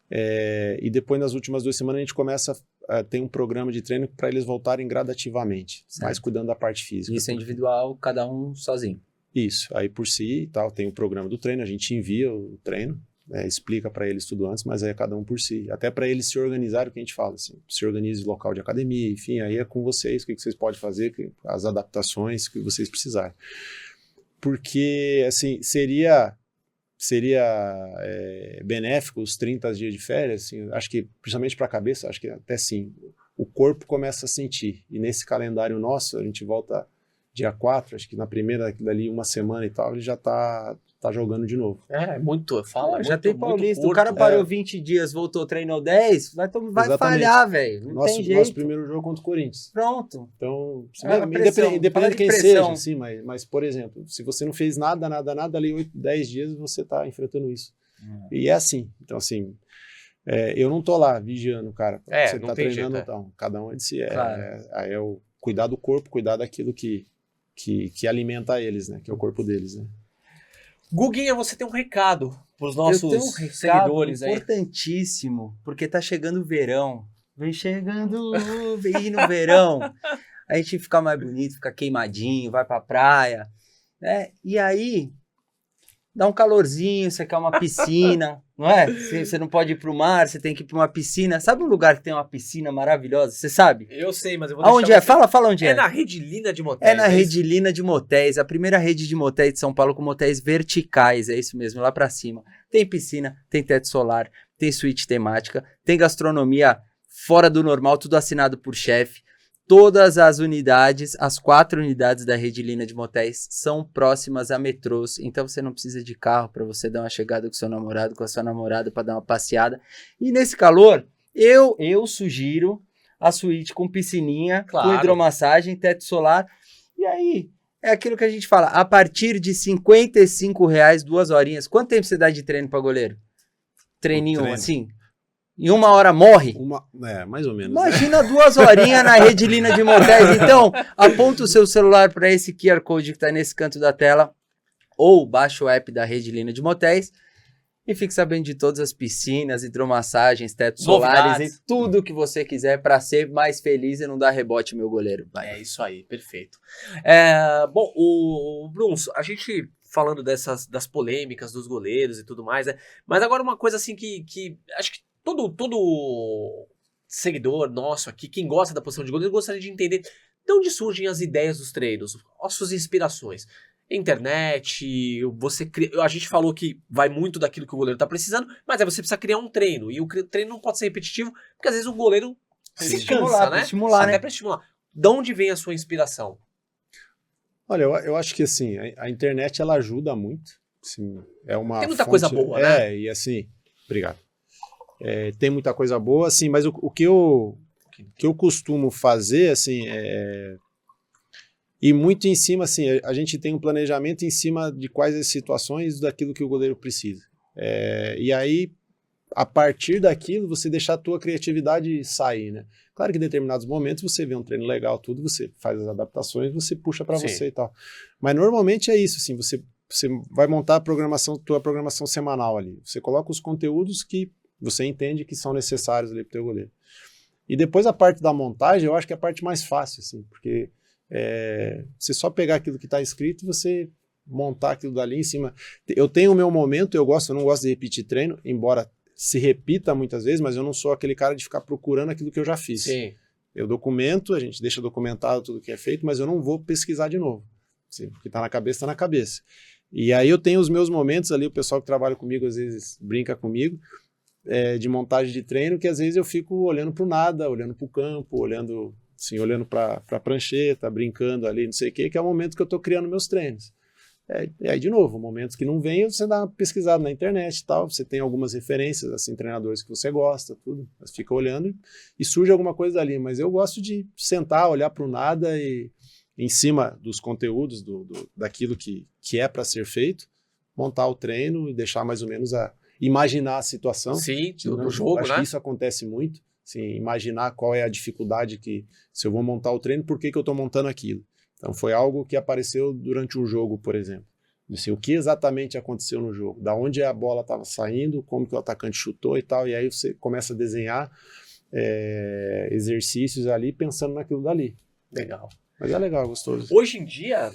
E depois, nas últimas 2 semanas, a gente começa a ter um programa de treino para eles voltarem gradativamente, mas cuidando da parte física. Isso é individual, cada um sozinho. Isso, aí por si e tal, tem o programa do treino, a gente envia o treino, explica para eles tudo antes, mas aí é cada um por si. Até para eles se organizarem, o que a gente fala, assim, se organize local de academia, enfim, aí é com vocês, o que vocês podem fazer, as adaptações que vocês precisarem. Porque, assim, seria benéfico os 30 dias de férias, assim, acho que, principalmente para a cabeça, acho que até sim, o corpo começa a sentir, e nesse calendário nosso, a gente volta dia 4, acho que na primeira, dali 1 semana e tal, ele já tá jogando de novo. Muito, fala. Já tem paulista, curto, o cara parou 20 dias, voltou, treinou 10, vai falhar, velho. Não tem jeito. Nosso primeiro jogo contra o Corinthians. Pronto. Então, independente de quem seja, assim, mas, por exemplo, se você não fez nada, ali 8, 10 dias, você tá enfrentando isso. E é assim. Então, assim, eu não tô lá vigiando, cara. Você tá treinando, então, cada um é de si. Claro. É o cuidar do corpo, cuidar daquilo que alimenta eles, né? Que é o corpo deles, né? Guguinha, você tem um recado para os nossos seguidores aí. Importantíssimo, porque tá chegando o verão. Vem no verão. A gente fica mais bonito, fica queimadinho, vai pra praia, né? E aí, dá um calorzinho, você quer uma piscina, não é? Você não pode ir pro mar, você tem que ir pra uma piscina. Sabe um lugar que tem uma piscina maravilhosa? Você sabe? Eu sei, mas eu vou Aonde é? Fala onde é. É na Rede Lina de Motéis. É na Rede Lina de Motéis, a primeira rede de motéis de São Paulo com motéis verticais, é isso mesmo, lá pra cima. Tem piscina, tem teto solar, tem suíte temática, tem gastronomia fora do normal, tudo assinado por chefe. Todas as unidades, as 4 unidades da Rede Lina de Motéis são próximas a metrôs, então você não precisa de carro para você dar uma chegada com seu namorado, com a sua namorada para dar uma passeada. E nesse calor, eu sugiro a suíte com piscininha, com hidromassagem, teto solar. E aí, é aquilo que a gente fala, a partir de R$55, 2 horinhas. Quanto tempo você dá de treino para goleiro? Treininho assim? Em 1 hora morre? Mais ou menos. Imagina 2 horinhas na Rede Lina de Motéis. Então, aponta o seu celular para esse QR Code que está nesse canto da tela ou baixa o app da Rede Lina de Motéis E fique sabendo de todas as piscinas, hidromassagens, tetos Novidades. solares e tudo que você quiser para ser mais feliz e não dar rebote, meu goleiro. Vai. É isso aí, perfeito. Bom, o Brunso, a gente falando das polêmicas dos goleiros e tudo mais, né? Mas agora uma coisa assim que acho que todo seguidor nosso aqui, quem gosta da posição de goleiro, gostaria de entender de onde surgem as ideias dos treinos, as suas inspirações. Internet, a gente falou que vai muito daquilo que o goleiro tá precisando, mas aí você precisa criar um treino, e o treino não pode ser repetitivo, porque às vezes o goleiro se cansa, né? Estimular, Até né? para estimular. De onde vem a sua inspiração? Olha, eu acho que assim, a internet ela ajuda muito. Assim, é uma Tem muita fonte, coisa boa, né? E assim, obrigado. Tem muita coisa boa, assim, mas o que eu costumo fazer, assim, e muito em cima, assim, a gente tem um planejamento em cima de quais as situações daquilo que o goleiro precisa. E aí, a partir daquilo, você deixar a tua criatividade sair, né? Claro que em determinados momentos você vê um treino legal, tudo, você faz as adaptações, você puxa para Sim. você e tal. Mas normalmente é isso, assim, você vai montar tua programação semanal ali. Você coloca os conteúdos que você entende que são necessários ali para o teu goleiro. E depois a parte da montagem, eu acho que é a parte mais fácil, assim, porque você só pegar aquilo que está escrito e você montar aquilo dali em cima. Eu tenho o meu momento, eu não gosto de repetir treino, embora se repita muitas vezes, mas eu não sou aquele cara de ficar procurando aquilo que eu já fiz. Sim. Eu documento, a gente deixa documentado tudo que é feito, mas eu não vou pesquisar de novo. Assim, o que está na cabeça, está na cabeça. E aí eu tenho os meus momentos ali, o pessoal que trabalha comigo às vezes brinca comigo, de montagem de treino, que às vezes eu fico olhando para o nada, olhando para o campo, olhando para a prancheta, brincando ali, não sei o quê, que é o momento que eu estou criando meus treinos. E aí, de novo, momentos que não vem, você dá uma pesquisada na internet e tal, você tem algumas referências, assim, treinadores que você gosta, tudo, você fica olhando e surge alguma coisa dali, mas eu gosto de sentar, olhar para o nada e, em cima dos conteúdos, daquilo que é para ser feito, montar o treino e deixar mais ou menos imaginar a situação. Sim, do jogo, acho né? que isso acontece muito, assim, imaginar qual é a dificuldade se eu vou montar o treino, por que eu estou montando aquilo. Então foi algo que apareceu durante um jogo, por exemplo. Assim, o que exatamente aconteceu no jogo, da onde a bola estava saindo, como que o atacante chutou e tal, e aí você começa a desenhar exercícios ali pensando naquilo dali. Legal. Mas é legal, gostoso. Hoje em dia,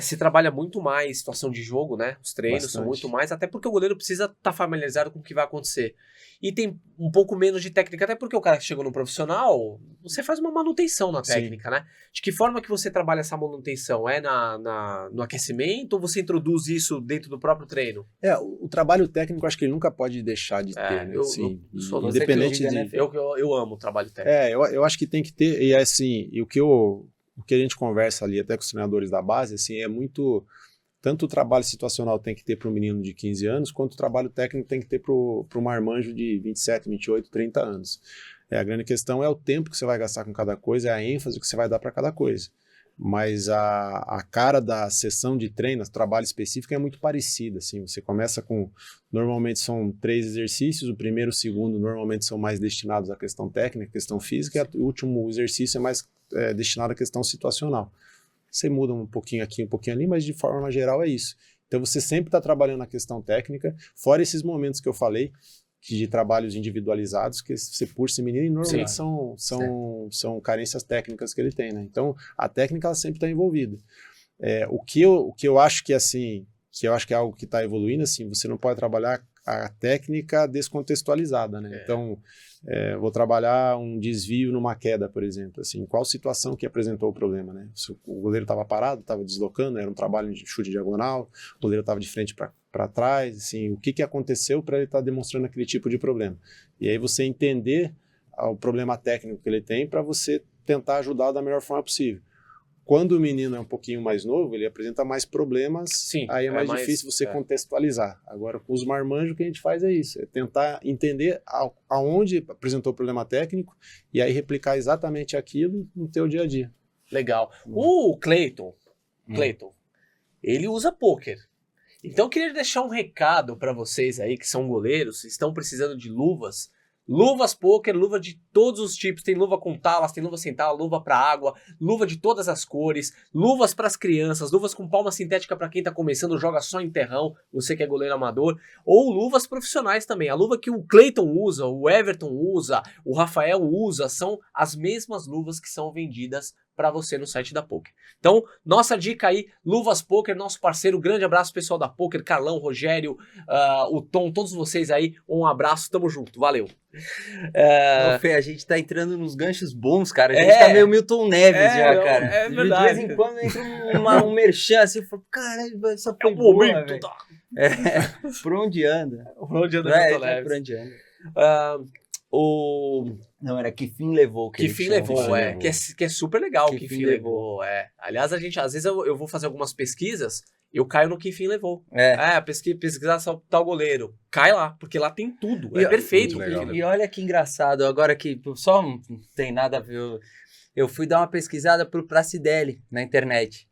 se trabalha muito mais situação de jogo, né? Os treinos são Bastante. muito mais, até porque o goleiro precisa estar familiarizado com o que vai acontecer. E tem um pouco menos de técnica, até porque o cara que chegou no profissional, você faz uma manutenção na técnica, né? De que forma que você trabalha essa manutenção? É no aquecimento ou você introduz isso dentro do próprio treino? O trabalho técnico, acho que ele nunca pode deixar de ter, né? Eu sou independente você que de... liga, né? Eu amo o trabalho técnico. Eu acho que tem que ter, e assim, o que a gente conversa ali até com os treinadores da base, assim, é muito... Tanto o trabalho situacional tem que ter para um menino de 15 anos, quanto o trabalho técnico tem que ter para o marmanjo de 27, 28, 30 anos. A grande questão é o tempo que você vai gastar com cada coisa, é a ênfase que você vai dar para cada coisa. Mas a cara da sessão de treino, trabalho específico, é muito parecida. Assim, você começa com... Normalmente são 3 exercícios, o primeiro e o segundo normalmente são mais destinados à questão técnica, questão física, e o último exercício é mais destinado à questão situacional. Você muda um pouquinho aqui, um pouquinho ali, mas de forma geral é isso. Então você sempre está trabalhando na questão técnica, fora esses momentos que eu falei, de trabalhos individualizados, que você puxa esse menino e normalmente são carências técnicas que ele tem, né? Então a técnica ela sempre está envolvida. O que eu acho que assim, que eu acho que é algo que está evoluindo, assim, você não pode trabalhar a técnica descontextualizada, né? Então, vou trabalhar um desvio numa queda, por exemplo, assim, qual situação que apresentou o problema, né? Se o goleiro estava parado, estava deslocando, era um trabalho de chute diagonal, o goleiro estava de frente para trás, assim, o que aconteceu para ele estar demonstrando aquele tipo de problema? E aí você entender o problema técnico que ele tem para você tentar ajudar da melhor forma possível. Quando o menino é um pouquinho mais novo, ele apresenta mais problemas, Sim, aí é mais difícil você contextualizar. Agora, com os marmanjos, o que a gente faz é isso, é tentar entender aonde apresentou o problema técnico e aí replicar exatamente aquilo no teu dia a dia. Legal. O Cleiton, ele usa pôquer. Então eu queria deixar um recado para vocês aí que são goleiros, estão precisando de luvas Luvas poker, luva de todos os tipos, tem luva com talas, tem luva sem tala, luva para água, luva de todas as cores, luvas para as crianças, luvas com palma sintética para quem tá começando, joga só em terrão, você que é goleiro amador, ou luvas profissionais também. A luva que o Clayton usa, o Everton usa, o Rafael usa, são as mesmas luvas que são vendidas para você no site da Poker. Então, nossa dica aí, Luvas Poker, nosso parceiro, grande abraço pessoal da Poker, Carlão, Rogério, o Tom, todos vocês aí, um abraço, tamo junto, valeu. Ô, Fê, a gente tá entrando nos ganchos bons, cara. A gente tá meio Milton Neves já, cara. É verdade. De vez em quando entra um merchan assim, eu falo, caralho, essa foi boa, momento, velho. tá? Por onde anda? Por onde anda É, Milton tá Neves? por onde anda. O Não, era que fim levou. que ele fim chama. levou, que é super legal Que que fim fim levou, Aliás, às vezes eu vou fazer algumas pesquisas, eu caio no que fim levou. Pesquisar tal goleiro, cai lá, porque lá tem tudo, é perfeito. muito legal. E olha que engraçado, agora que só não tem nada a ver, eu fui dar uma pesquisada pro Pracidelli na internet.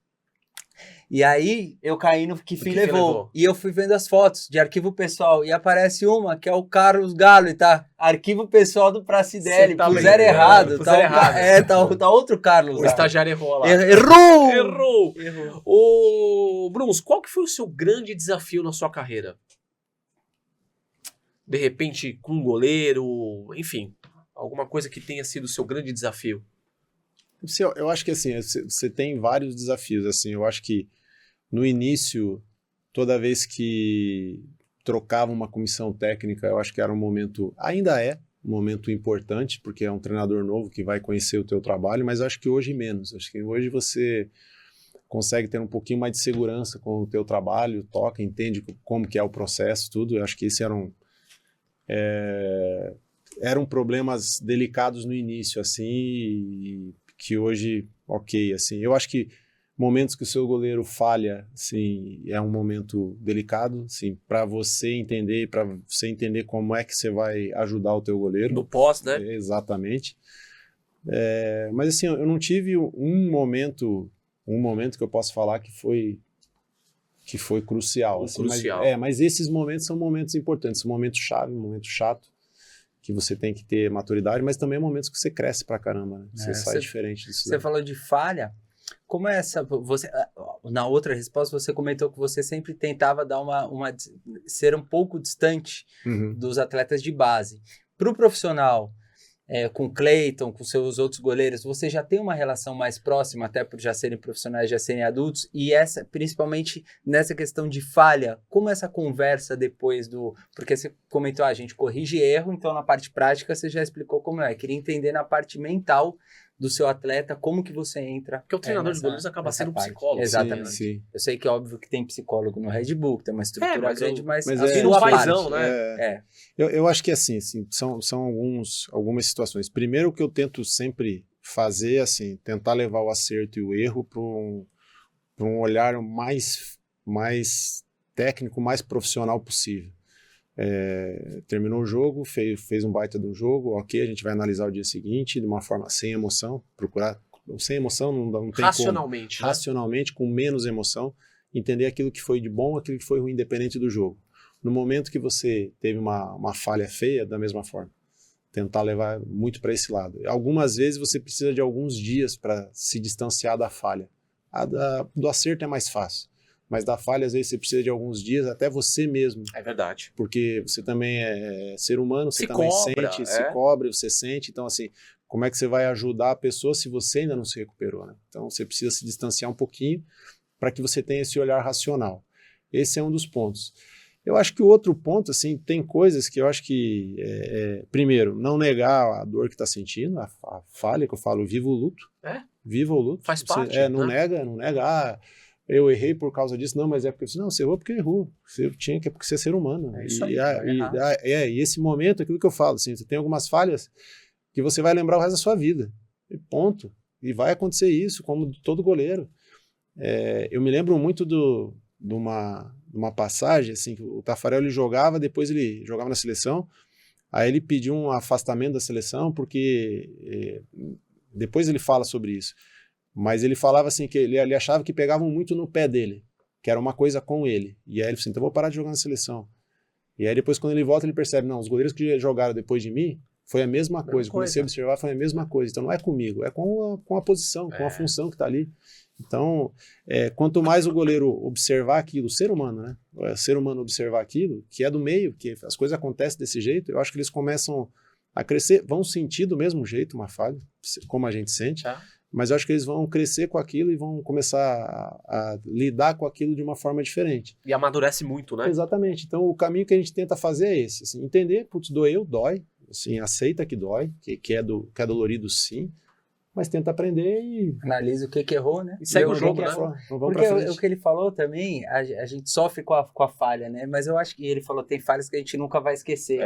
E aí eu caí no que fim levou. E eu fui vendo as fotos de arquivo pessoal. E aparece uma que é o Carlos Galo e tá arquivo pessoal do Pracidelli. Tá puseram brincando, errado. puseram errado. Tá outro Carlos O lá. estagiário errou lá. Errou! Errou. Ô, Bruns, qual que foi o seu grande desafio na sua carreira? De repente, com um goleiro, enfim, alguma coisa que tenha sido o seu grande desafio. Eu acho que assim, você tem vários desafios. Assim, eu acho que no início, toda vez que trocava uma comissão técnica, eu acho que era um momento, ainda é um momento importante, porque é um treinador novo que vai conhecer o teu trabalho, mas eu acho que hoje menos. Acho que hoje você consegue ter um pouquinho mais de segurança com o teu trabalho, toca, entende como que é o processo, tudo. Eu acho que esse eram problemas delicados no início, assim, e que hoje, ok, assim. Eu acho que momentos que o seu goleiro falha, assim, é um momento delicado, assim, para você entender como é que você vai ajudar o teu goleiro. No pós, né? Exatamente. Mas assim, eu não tive um momento que eu posso falar que foi crucial. Assim, crucial. Mas esses momentos são momentos importantes, são momentos chave, um momento chato, que você tem que ter maturidade, mas também momentos que você cresce pra caramba, né? Você sai diferente disso. Você falou de falha. Como é essa? Na outra resposta, você comentou que você sempre tentava dar ser um pouco distante dos atletas de base. Para o profissional, com o Clayton, com seus outros goleiros, você já tem uma relação mais próxima, até por já serem profissionais, já serem adultos, e essa, principalmente nessa questão de falha, como essa conversa depois porque você comentou, a gente corrige erro, então na parte prática você já explicou como é. Queria entender na parte mental do seu atleta, como que você entra. Porque o treinador de goleiros acaba sendo psicólogo. Exatamente. Sim. Eu sei que é óbvio que tem psicólogo no Red Bull, que tem uma estrutura grande, mas é um paizão, né? Eu acho que assim são algumas situações. Primeiro, o que eu tento sempre fazer, assim, tentar levar o acerto e o erro para um olhar mais técnico, mais profissional possível. Terminou o jogo, fez um baita de um jogo, ok, a gente vai analisar o dia seguinte de uma forma sem emoção, procurar sem emoção, não tem racionalmente, como, racionalmente, com menos emoção, entender aquilo que foi de bom, aquilo que foi ruim, independente do jogo. No momento que você teve uma falha feia, da mesma forma, tentar levar muito para esse lado. Algumas vezes você precisa de alguns dias para se distanciar da falha. Do acerto é mais fácil. Mas da falha, às vezes, você precisa de alguns dias, até você mesmo. É verdade. Porque você também é ser humano, você se também cobra, se cobra, você sente. Então, assim, como é que você vai ajudar a pessoa se você ainda não se recuperou, né? Então, você precisa se distanciar um pouquinho para que você tenha esse olhar racional. Esse é um dos pontos. Eu acho que o outro ponto, assim, tem coisas que eu acho que, primeiro, não negar a dor que está sentindo, a falha, que eu falo, viva o luto. Viva o luto. Faz parte. Não nega, eu errei por causa disso, não, mas é porque você errou porque errou. Você tinha que, porque você é ser humano. É isso aí, e esse momento, aquilo que eu falo, assim, você tem algumas falhas que você vai lembrar o resto da sua vida. E ponto. E vai acontecer isso, como de todo goleiro. Eu me lembro muito de uma passagem, assim, que o Taffarel ele jogava, depois ele jogava na seleção, aí ele pediu um afastamento da seleção, porque depois ele fala sobre isso. Mas ele falava assim, que ele achava que pegavam muito no pé dele, que era uma coisa com ele. E aí ele falou assim, então eu vou parar de jogar na seleção. E aí depois quando ele volta ele percebe, não, os goleiros que jogaram depois de mim foi a mesma coisa. Comecei a observar, foi a mesma coisa. Então não é comigo, é com a posição, com a função que está ali. Então, quanto mais o goleiro observar aquilo, o ser humano, né? O ser humano observar aquilo, que é do meio, que as coisas acontecem desse jeito, eu acho que eles começam a crescer, vão sentir do mesmo jeito uma falha, como a gente sente, mas eu acho que eles vão crescer com aquilo e vão começar a lidar com aquilo de uma forma diferente. E amadurece muito, né? Exatamente. Então, o caminho que a gente tenta fazer é esse, assim, entender, putz, doeu, dói, assim, aceita que dói, que é dolorido sim, mas tenta aprender e... Analisa o que errou, né? E segue o jogo, né? Porque o que ele falou também, a gente sofre com a falha, né? Mas eu acho que ele falou, tem falhas que a gente nunca vai esquecer.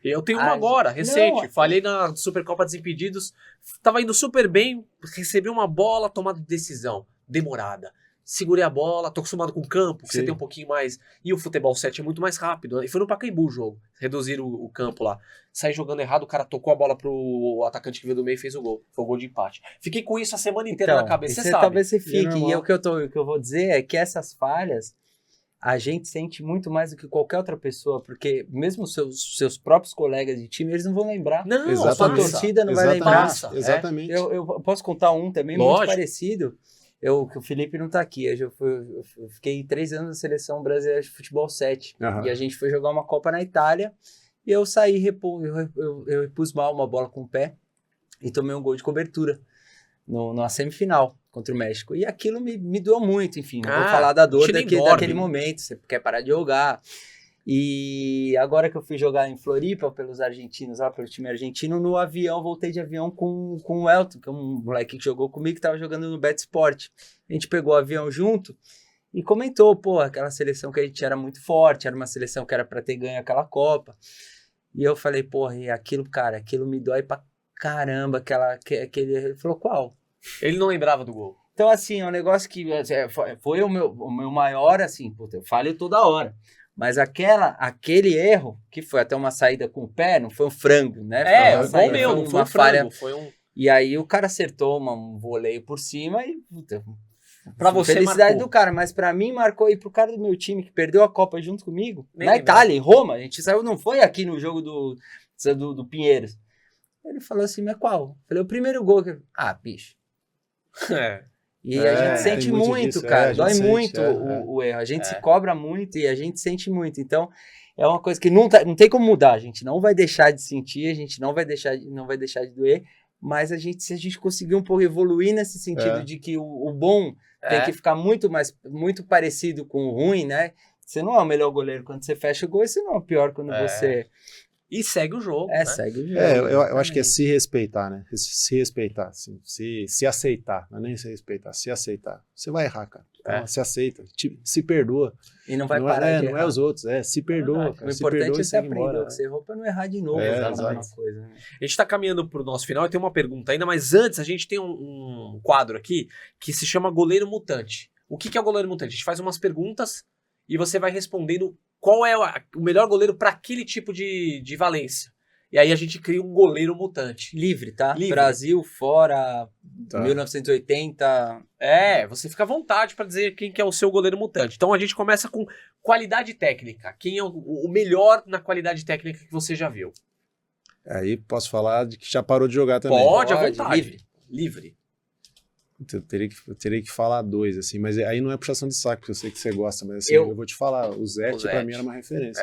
Eu tenho uma agora, recente. Falhei na Supercopa Desimpedidos, tava indo super bem, recebi uma bola, tomada de decisão, demorada. Segurei a bola, tô acostumado com o campo, que você tem um pouquinho mais... E o futebol 7 é muito mais rápido. E foi no Pacaembu o jogo, reduziram o campo lá. Saí jogando errado, o cara tocou a bola pro atacante que veio do meio e fez o gol. Foi o gol de empate. Fiquei com isso a semana inteira na cabeça, você sabe. Talvez você fique. E o que eu vou dizer é que essas falhas, a gente sente muito mais do que qualquer outra pessoa, porque mesmo seus próprios colegas de time, eles não vão lembrar. Não, a sua torcida não vai lembrar. Exatamente. Eu posso contar um também, muito parecido. Que o Felipe não tá aqui, eu fiquei 3 anos na seleção brasileira de futebol 7, e a gente foi jogar uma Copa na Itália, e eu saí, eu repus mal uma bola com o pé, e tomei um gol de cobertura, na semifinal, contra o México, e aquilo me doeu muito, enfim, não vou falar da dor daquele momento, você quer parar de jogar. E agora que eu fui jogar em Floripa pelos argentinos, lá pelo time argentino, no avião, voltei de avião com o Elton, que é um moleque que jogou comigo, que estava jogando no Bet Sport. A gente pegou o avião junto e comentou, pô, aquela seleção que a gente era muito forte, era uma seleção que era para ter ganho aquela Copa. E eu falei, porra, e aquilo, cara, aquilo me dói pra caramba, ele falou, qual? Ele não lembrava do gol. Então, assim, é um negócio que foi o meu maior, assim, puta, eu falho toda hora. Mas aquele erro, que foi até uma saída com o pé, não foi um frango, né? Igual meu, não foi um frango, foi um... E aí o cara acertou um voleio por cima e... Puta, pra você felicidade marcou. do cara, mas pra mim marcou, e pro cara do meu time que perdeu a Copa junto comigo, na Itália, em Roma, a gente saiu, não foi aqui no jogo do Pinheiros. Ele falou assim, mas qual? Eu falei, o primeiro gol. Bicho. E a gente sente muito, disso, cara. Dói muito o erro. A gente se cobra muito e a gente sente muito. Então, é uma coisa que não tem como mudar. A gente não vai deixar de sentir, a gente não vai deixar de doer, mas se a gente conseguir um pouco evoluir nesse sentido de que o bom tem que ficar muito parecido com o ruim, né? Você não é o melhor goleiro quando você fecha o gol, e você não é o pior quando você... E segue o jogo, né? Segue o jogo. Eu acho que é se respeitar, né? Se respeitar, assim, se aceitar. Não é nem se respeitar, se aceitar. Você vai errar, cara. Então, se aceita, se perdoa. E não vai parar de errar. Não é os outros, se perdoa. O importante é você aprender o que você errou pra não errar de novo. Coisa, né? A gente tá caminhando pro nosso final e tem uma pergunta ainda, mas antes a gente tem um quadro aqui que se chama Goleiro Mutante. O que é o Goleiro Mutante? A gente faz umas perguntas e você vai respondendo qual é o melhor goleiro para aquele tipo de valência. E aí a gente cria um goleiro mutante. Livre, tá? Livre. Brasil, fora, 1980... você fica à vontade para dizer quem que é o seu goleiro mutante. Então a gente começa com qualidade técnica. Quem é o melhor na qualidade técnica que você já viu? Aí posso falar de que já parou de jogar também. Pode, à vontade. Livre. Eu teria que falar 2, assim, mas aí não é puxação de saco, porque eu sei que você gosta, mas assim, eu vou te falar, o Zete pra mim era uma referência.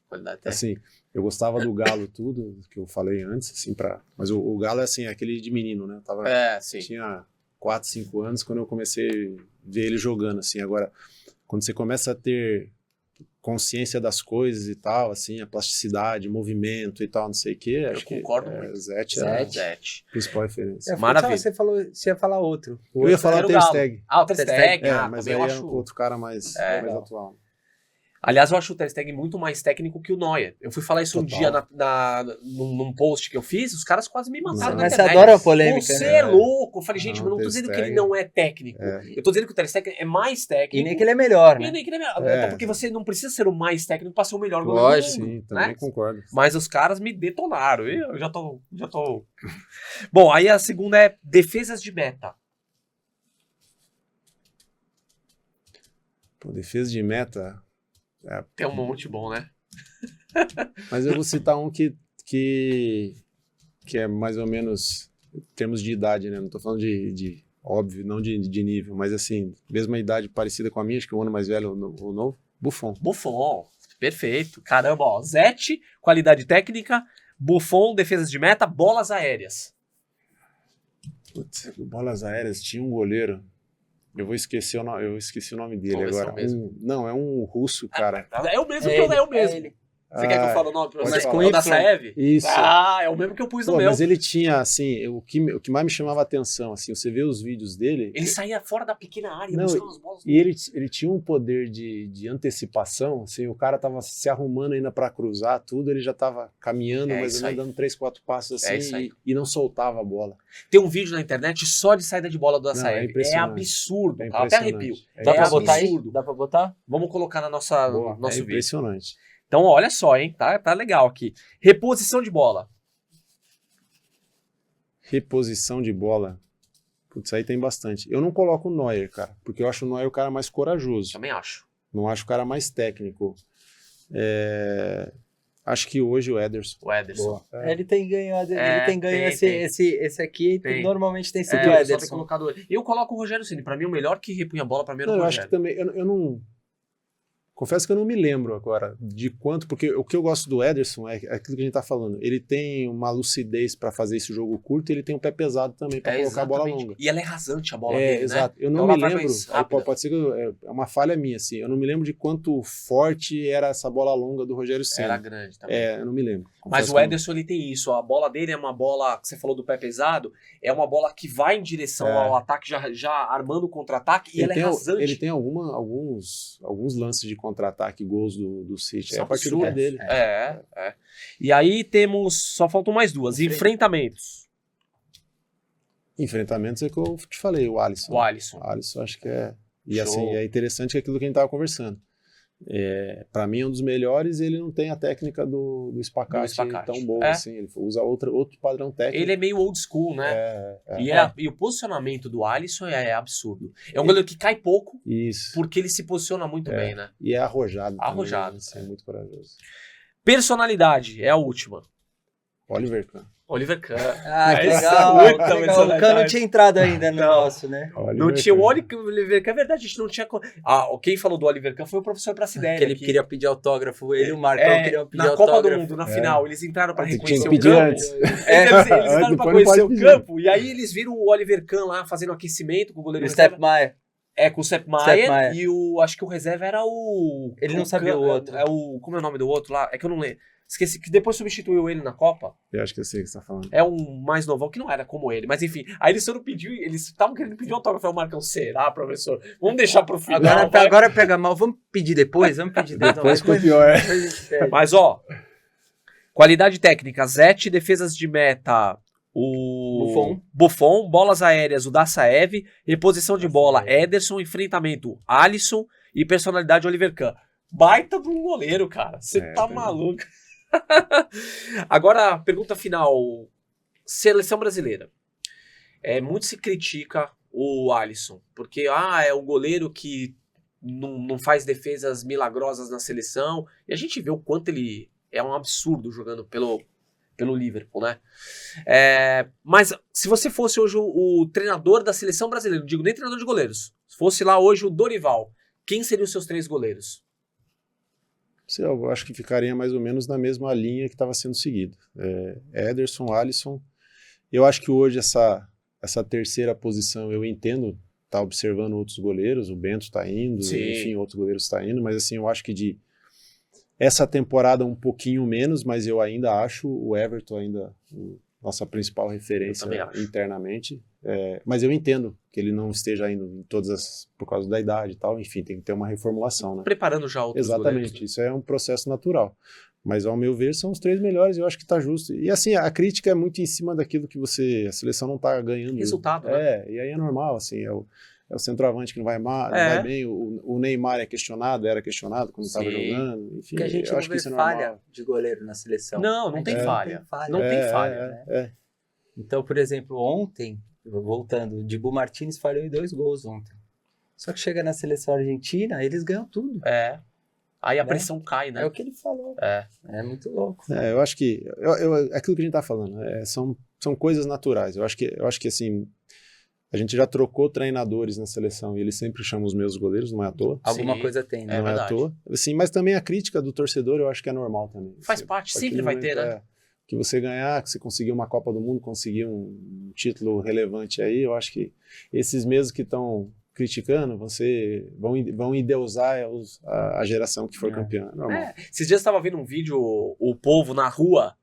Qualidade técnica. Assim, eu gostava do Galo, tudo, que eu falei antes, assim, mas o Galo é assim, aquele de menino, né? Tinha 4, 5 anos quando eu comecei a ver ele jogando, assim. Agora, quando você começa a ter consciência das coisas e tal, assim, a plasticidade, movimento e tal, não sei o que, eu concordo muito. Zete é a principal referência. Maravilha. Você ia falar outro. Eu ia falar o Ter Stegen. O Ter Stegen. Mas aí é outro cara mais atual. Aliás, eu acho o Ter Stegen muito mais técnico que o Neuer. Eu fui falar isso um dia num post que eu fiz, os caras quase me mataram na internet. Mas você adora a polêmica, Você é louco. Eu falei, gente, mas não tô dizendo que ele não é técnico. Eu tô dizendo que o Ter Stegen é mais técnico. E nem que ele é melhor, né? E nem que ele é melhor. Até porque você não precisa ser o mais técnico pra ser o melhor goleiro do mundo. Sim, também concordo. Mas os caras me detonaram. Eu já tô... Bom, aí a segunda é defesas de meta. Defesa de meta... Tem um monte bom, né? Mas eu vou citar um que é mais ou menos, em termos de idade, né? Não tô falando de óbvio, não de nível, mas assim, mesma idade parecida com a minha, acho que um ano mais velho ou novo, Buffon. Buffon, perfeito. Caramba, ó. Zete, qualidade técnica. Buffon, defesas de meta, bolas aéreas. Putz, bolas aéreas, tinha um goleiro. Eu esqueci o nome dele Vamos ver se é agora. o mesmo. Não, é um russo, cara. É o mesmo que eu, é o mesmo. ele. Você quer que eu fale o nome pra pode você? falar. O da Saev? Isso. Ah, é o mesmo que eu pus no Pô, meu. mas ele tinha, assim, o que mais me chamava a atenção, assim, você vê os vídeos dele... Ele saía fora da pequena área, Não, buscando as bolas. E ele tinha um poder de antecipação, assim, o cara tava se arrumando ainda para cruzar tudo, ele já tava caminhando, É mais ou isso aí. menos dando 3, 4 passos É isso assim, aí. e não soltava a bola. Tem um vídeo na internet só de saída de bola do Não, Açaí. é É impressionante. absurdo, É cara. Até impressionante. arrepio. É Dá pra botar aí? absurdo. Dá pra botar? Vamos colocar na Boa, nosso é vídeo. impressionante. Então, olha só, hein? Tá legal aqui. Reposição de bola. Reposição de bola, putz, aí tem bastante. Eu não coloco o Neuer, cara, porque eu acho o Neuer o cara mais corajoso. Também acho. Não acho o cara mais técnico. Acho que hoje o Ederson. O Ederson. Boa. Ele tem ganhado, É, ele tem ganho tem. esse aqui, Tem. normalmente tem sido É, o eu só ter Ederson. colocado... Eu coloco o Rogério Ceni. Pra mim, o melhor que repunha a bola pra mim era Não, o eu acho que Rogério. também. Eu não. Confesso que eu não me lembro agora de quanto, porque o que eu gosto do Ederson é aquilo que a gente tá falando. Ele tem uma lucidez para fazer esse jogo curto e ele tem um pé pesado também para colocar a bola exatamente. longa. E ela é rasante a bola dele, Exato. né? Eu não Ela me vai lembro, mais aí rápida. pode ser que é uma falha minha, assim. Eu não me lembro de quanto forte era essa bola longa do Rogério Ceni. Era grande também. Eu não me lembro. Mas Confesso o que eu Ederson, ele tem isso. A bola dele é uma bola, que você falou do pé pesado, é uma bola que vai em direção ao ataque, já armando o contra-ataque, e ela é rasante. Ele tem alguns lances de contra-ataque, gols do City. São É a partir do pé absurdos. dele. É. E aí temos, só faltam mais duas, enfrentamentos. Enfrentamentos é que eu te falei, o Alisson. O Alisson. O Alisson acho que é... E Show. assim, é interessante que aquilo que a gente tava conversando. Para mim é um dos melhores, ele não tem a técnica do espacate tão boa assim, ele usa outro padrão técnico. Ele é meio old school, né? E o posicionamento do Alisson é absurdo. É um goleiro que cai pouco, Isso. porque ele se posiciona muito bem, né? E é arrojado. Arrojado, Também, assim, é muito corajoso. Personalidade, é a última. Oliver Kahn. Oliver Kahn. Ah, que Essa legal. é muita Legal. O personalidade. Kahn não tinha entrado ainda no Não. nosso, né? Não tinha o Oliver Kahn, é verdade, a gente não tinha... quem falou do Oliver Kahn foi o professor Pracidelli. Que ele queria pedir autógrafo, ele e o Marcão queriam pedir na autógrafo. Copa do Mundo, na final, eles entraram pra Tinha reconhecer que o pedir campo. antes. Eles entraram pra Depois não conhecer pode o pedir. campo, e aí eles viram o Oliver Kahn lá fazendo aquecimento com o goleiro O reserva. Step Maier. Com o Sepp Sepp Maier, Maier. e acho que o reserva era o... Ele não sabia o outro. Como é o nome do outro lá? É que eu não lembro. Esqueci, que depois substituiu ele na Copa. Eu acho que eu sei o que você tá falando. É um mais novão, que não era como ele, mas enfim. Aí eles foram pedir, eles estavam querendo pedir autógrafo. O Marcão, será, professor? Vamos deixar pro final. Agora pega mal, vamos pedir depois? Vamos pedir Depois ficou pior. Depois a gente pede. Mas, ó, qualidade técnica, Zete, defesas de meta, o Buffon, bolas aéreas, o Dassaev, reposição de bola, Ederson, enfrentamento, Alisson e personalidade, Oliver Kahn. Baita de um goleiro, cara. Você tá maluco. Agora, pergunta final. Seleção brasileira. Muito se critica o Alisson, porque é um goleiro que não faz defesas milagrosas na seleção, e a gente vê o quanto ele é um absurdo jogando pelo Liverpool, né? Mas se você fosse hoje o treinador da seleção brasileira, não digo nem treinador de goleiros, se fosse lá hoje o Dorival, quem seriam os seus 3 goleiros? Eu acho que ficaria mais ou menos na mesma linha que estava sendo seguido. Ederson, Alisson. Eu acho que hoje essa terceira posição, eu entendo, tá observando outros goleiros, o Bento está indo, Sim. enfim, outros goleiros estão indo, mas assim, eu acho que essa temporada um pouquinho menos, mas eu ainda acho o Everton ainda nossa principal referência internamente. Mas eu entendo que ele não esteja indo em todas por causa da idade e tal, enfim, tem que ter uma reformulação, né? Preparando já outros Exatamente, goleiros. isso é um processo natural. Mas, ao meu ver, são os 3 melhores e eu acho que está justo. E, assim, a crítica é muito em cima daquilo que a seleção não está ganhando. Resultado, né? E aí é normal, assim, é o centroavante que não vai bem, o Neymar era questionado quando estava jogando, enfim, Porque a gente eu não acho que vê isso é falha normal. de goleiro na seleção. Não tem falha. Não tem falha. Então, por exemplo, ontem, voltando, o Dibu Martínez falhou em 2 gols ontem. Só que chega na seleção argentina, eles ganham tudo. Aí a Né? pressão cai, É né? o que ele falou. É. É muito louco. Eu acho que aquilo que a gente tá falando, são coisas naturais. Eu acho que assim, a gente já trocou treinadores na seleção e eles sempre chamam os meus goleiros, não é à toa. Alguma Sim. coisa tem, né? É Não é à verdade. toa. Assim, mas também a crítica do torcedor eu acho que é normal também. Faz Assim, parte, a sempre partir do vai momento, ter, né? que você ganhar, que você conseguir uma Copa do Mundo, conseguir um título relevante aí, eu acho que esses mesmos que estão criticando, vão endeusar a geração que for campeã. Normal. Esses dias eu tava vendo um vídeo, o povo na rua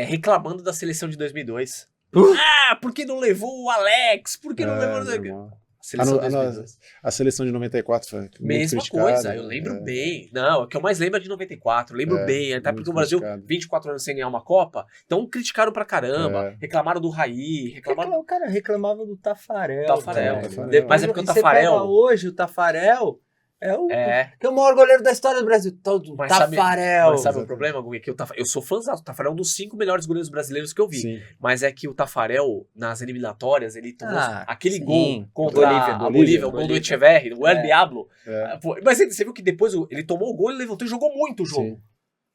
reclamando da seleção de 2002. Por que não levou o Alex? Por que não levou... Normal. A seleção de 2002. A seleção de 94 foi muito Mesma criticada, coisa, eu lembro bem. Não, o que eu mais lembro é de 94, eu lembro bem. Até porque muito o Brasil, criticado. 24 anos sem ganhar uma Copa, então criticaram pra caramba, reclamaram do Raí, reclamaram... O cara reclamava do Tafarel. Tafarel. Cara. Depois- Mas é porque o você Tafarel- pega hoje, o Tafarel é o que é o maior goleiro da história do Brasil. Todo Mas Tafarel. Mas sabe o Exatamente. problema, Gui? Que eu sou fãzão, o Tafarel é um dos 5 melhores goleiros brasileiros que eu vi. Sim. Mas é que o Tafarel, nas eliminatórias, ele tomou aquele sim. gol contra Bolívia, a Bolívia, Bolívia, o gol do Bolívia. Echeverri, o El Diablo. É, Pô, mas você viu que depois ele tomou o gol, ele levantou e jogou muito o jogo. sim.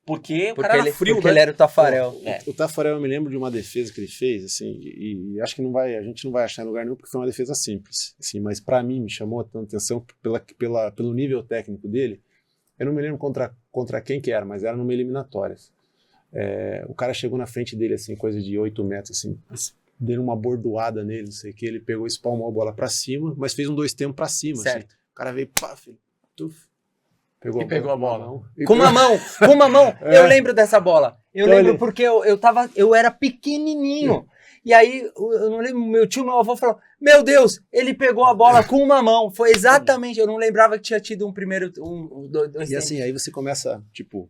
Porque o Porque cara era frio, porque né? ele era o Tafarel. O Tafarel, eu me lembro de uma defesa que ele fez, assim, e acho que a gente não vai achar em lugar nenhum porque foi uma defesa simples, assim, mas pra mim me chamou tanta atenção pelo nível técnico dele. Eu não me lembro contra quem que era, mas era numa eliminatória. O cara chegou na frente dele, assim, coisa de 8 metros, assim, deu uma bordoada nele, não sei o que, ele pegou, espalmou a bola pra cima, mas fez um 2 tempos pra cima, assim. Certo. O cara veio, pá, filho, tuf, E pegou a bola. mão. Com uma mão. Eu lembro dessa bola. Eu Então lembro ele- porque eu era pequenininho. E aí, eu não lembro, meu avô falou, meu Deus, ele pegou a bola com uma mão. Foi exatamente, eu não lembrava que tinha tido um primeiro, dois E assim, aí você começa, tipo,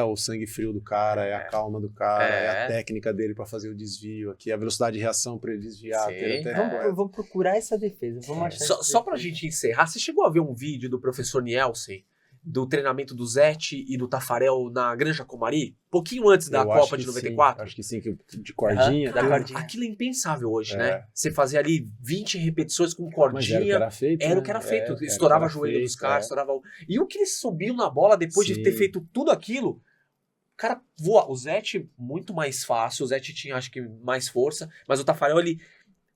o sangue frio do cara, a calma do cara, a técnica dele pra fazer o desvio aqui, a velocidade de reação pra ele desviar. Sim. ter até Vamos procurar essa defesa, vamos achar Só pra gente encerrar, você chegou a ver um vídeo do professor Nielsen, do treinamento do Zete e do Tafarel na Granja Comari? Pouquinho antes da Eu Copa acho de que 94? Sim, acho que sim, que de cordinha. Da tudo. cordinha. Aquilo é impensável hoje, É. né? Você fazia ali 20 repetições com Mas cordinha. era o que era feito. Era né? o que era feito. Era o que Estourava era o joelho dos feito, caras, estourava o... E o que eles subiam na bola depois de ter Sim. feito tudo aquilo, o cara voa. O Zete, muito mais fácil. O Zete tinha, acho que, mais força. Mas o Tafarel,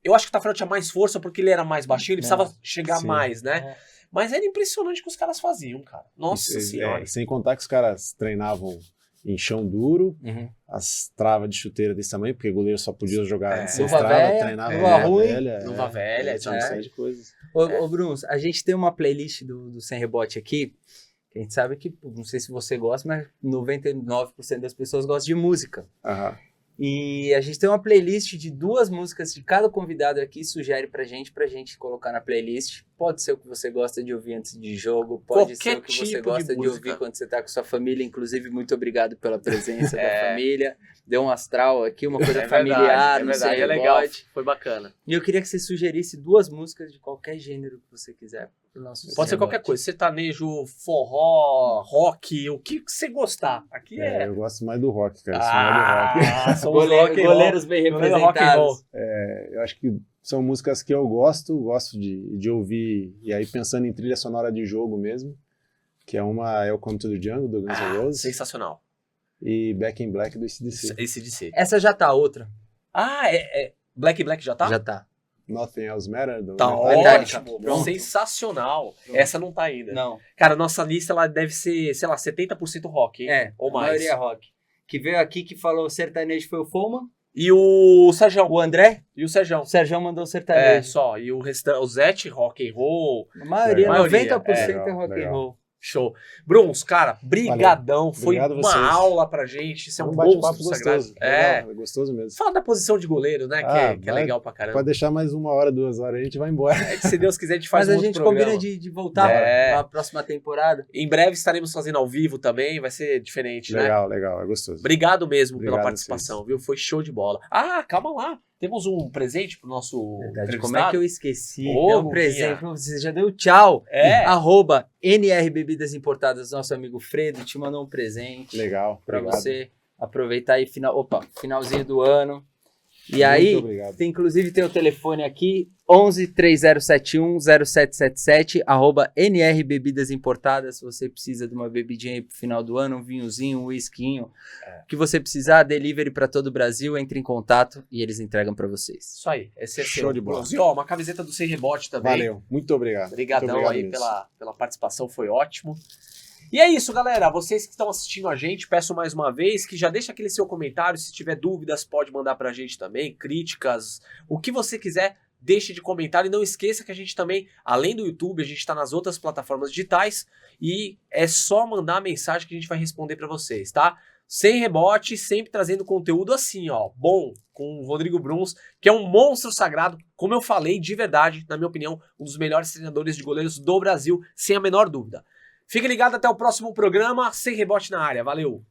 eu acho que o Tafarel tinha mais força porque ele era mais baixinho, ele precisava chegar Sim. mais, né? Mas era impressionante o que os caras faziam, cara. Nossa senhora. Sem contar que os caras treinavam em chão duro, Uhum. as travas de chuteira desse tamanho, porque o goleiro só podia jogar sem Luva trava, velha, treinava luva ruim, luva velha, tinha uma série de coisas. Ô, Bruno, a gente tem uma playlist do Sem Rebote aqui, que a gente sabe que, não sei se você gosta, mas 99% das pessoas gostam de música. Aham. E a gente tem uma playlist de 2 músicas de cada convidado aqui, sugere pra gente colocar na playlist. Pode ser o que você gosta de ouvir antes de jogo, pode Qualquer ser o que você tipo de gosta de música. ouvir quando você tá com sua família. Inclusive, muito obrigado pela presença da família. Deu um astral aqui, uma coisa familiar, no Sem é legal. Rebote. Foi bacana. E eu queria que você sugerisse 2 músicas de qualquer gênero que você quiser. Pro nosso Pode ser Sem qualquer Rebote. coisa. Sertanejo, forró, rock, o que você gostar. Aqui Eu gosto mais do rock, cara. Sou mais do rock. somos rock and roll. Goleiros bem Goleiro rock and roll. representados. Eu acho que são músicas que eu gosto de ouvir, e aí pensando em trilha sonora de jogo mesmo, que é uma Welcome to the Jungle, do Guns N' Roses, Sensacional. e Back in Black, do AC/DC. Esse de ser. Essa já tá, outra. Black já tá? Já tá. Nothing Else Matters, do Tá Metallica. ótimo. Pronto. Sensacional. Pronto. Essa não tá ainda. Não. Cara, nossa lista ela deve ser, sei lá, 70% rock, hein? Ou a mais. maioria é rock. Que veio aqui que falou sertanejo foi o Foman. E o Sérgio. O André, E o Sérgio. o Sérgio mandou sertanejo. Só. E o restante, o Zete, rock and roll. A maioria, Maioria, 90% é legal, rock and legal. roll. Show. Bruns, cara, brigadão. Foi Obrigado uma vocês. aula pra gente. Isso é um bate-papo monstro sagrado. gostoso. Legal, é gostoso mesmo. Fala da posição de goleiro, né? Que é vai- legal pra caramba. Pode deixar mais 1 hora, 2 horas, a gente vai embora. É que se Deus quiser, a gente faz Mas um a gente outro programa. combina de voltar É. pra próxima temporada. Em breve estaremos fazendo ao vivo também. Vai ser diferente, né? Legal, legal, é gostoso. Obrigado mesmo Obrigado pela a participação, viu? Foi show de bola. Ah, calma lá. Temos um presente pro nosso Verdade, como é que eu esqueci? Ô, é um Guguinha. presente. Você já deu tchau. É. Arroba NR Bebidas Importadas, nosso amigo Fredo te mandou um presente Legal, pra obrigado. você aproveitar aí finalzinho do ano. E aí, Muito obrigado. inclusive tem o telefone aqui, 11-3071-0777, @NR Bebidas Importadas, se você precisa de uma bebidinha aí pro final do ano, um vinhozinho, um whiskinho, o que você precisar, delivery para todo o Brasil, entre em contato e eles entregam para vocês. Isso aí, esse é Show seu. de bola. E ó, uma camiseta do Sem Rebote também. Valeu, muito obrigado. Obrigadão Muito aí mesmo. pela participação, foi ótimo. E é isso, galera. Vocês que estão assistindo a gente, peço mais uma vez que já deixa aquele seu comentário. Se tiver dúvidas, pode mandar pra gente também, críticas, o que você quiser, deixe de comentar. E não esqueça que a gente também, além do YouTube, a gente tá nas outras plataformas digitais e é só mandar a mensagem que a gente vai responder pra vocês, tá? Sem rebote, sempre trazendo conteúdo assim, ó, bom, com o Rodrigo Bruns, que é um monstro sagrado, como eu falei, de verdade, na minha opinião, um dos melhores treinadores de goleiros do Brasil, sem a menor dúvida. Fique ligado até o próximo programa, Sem Rebote na área. Valeu!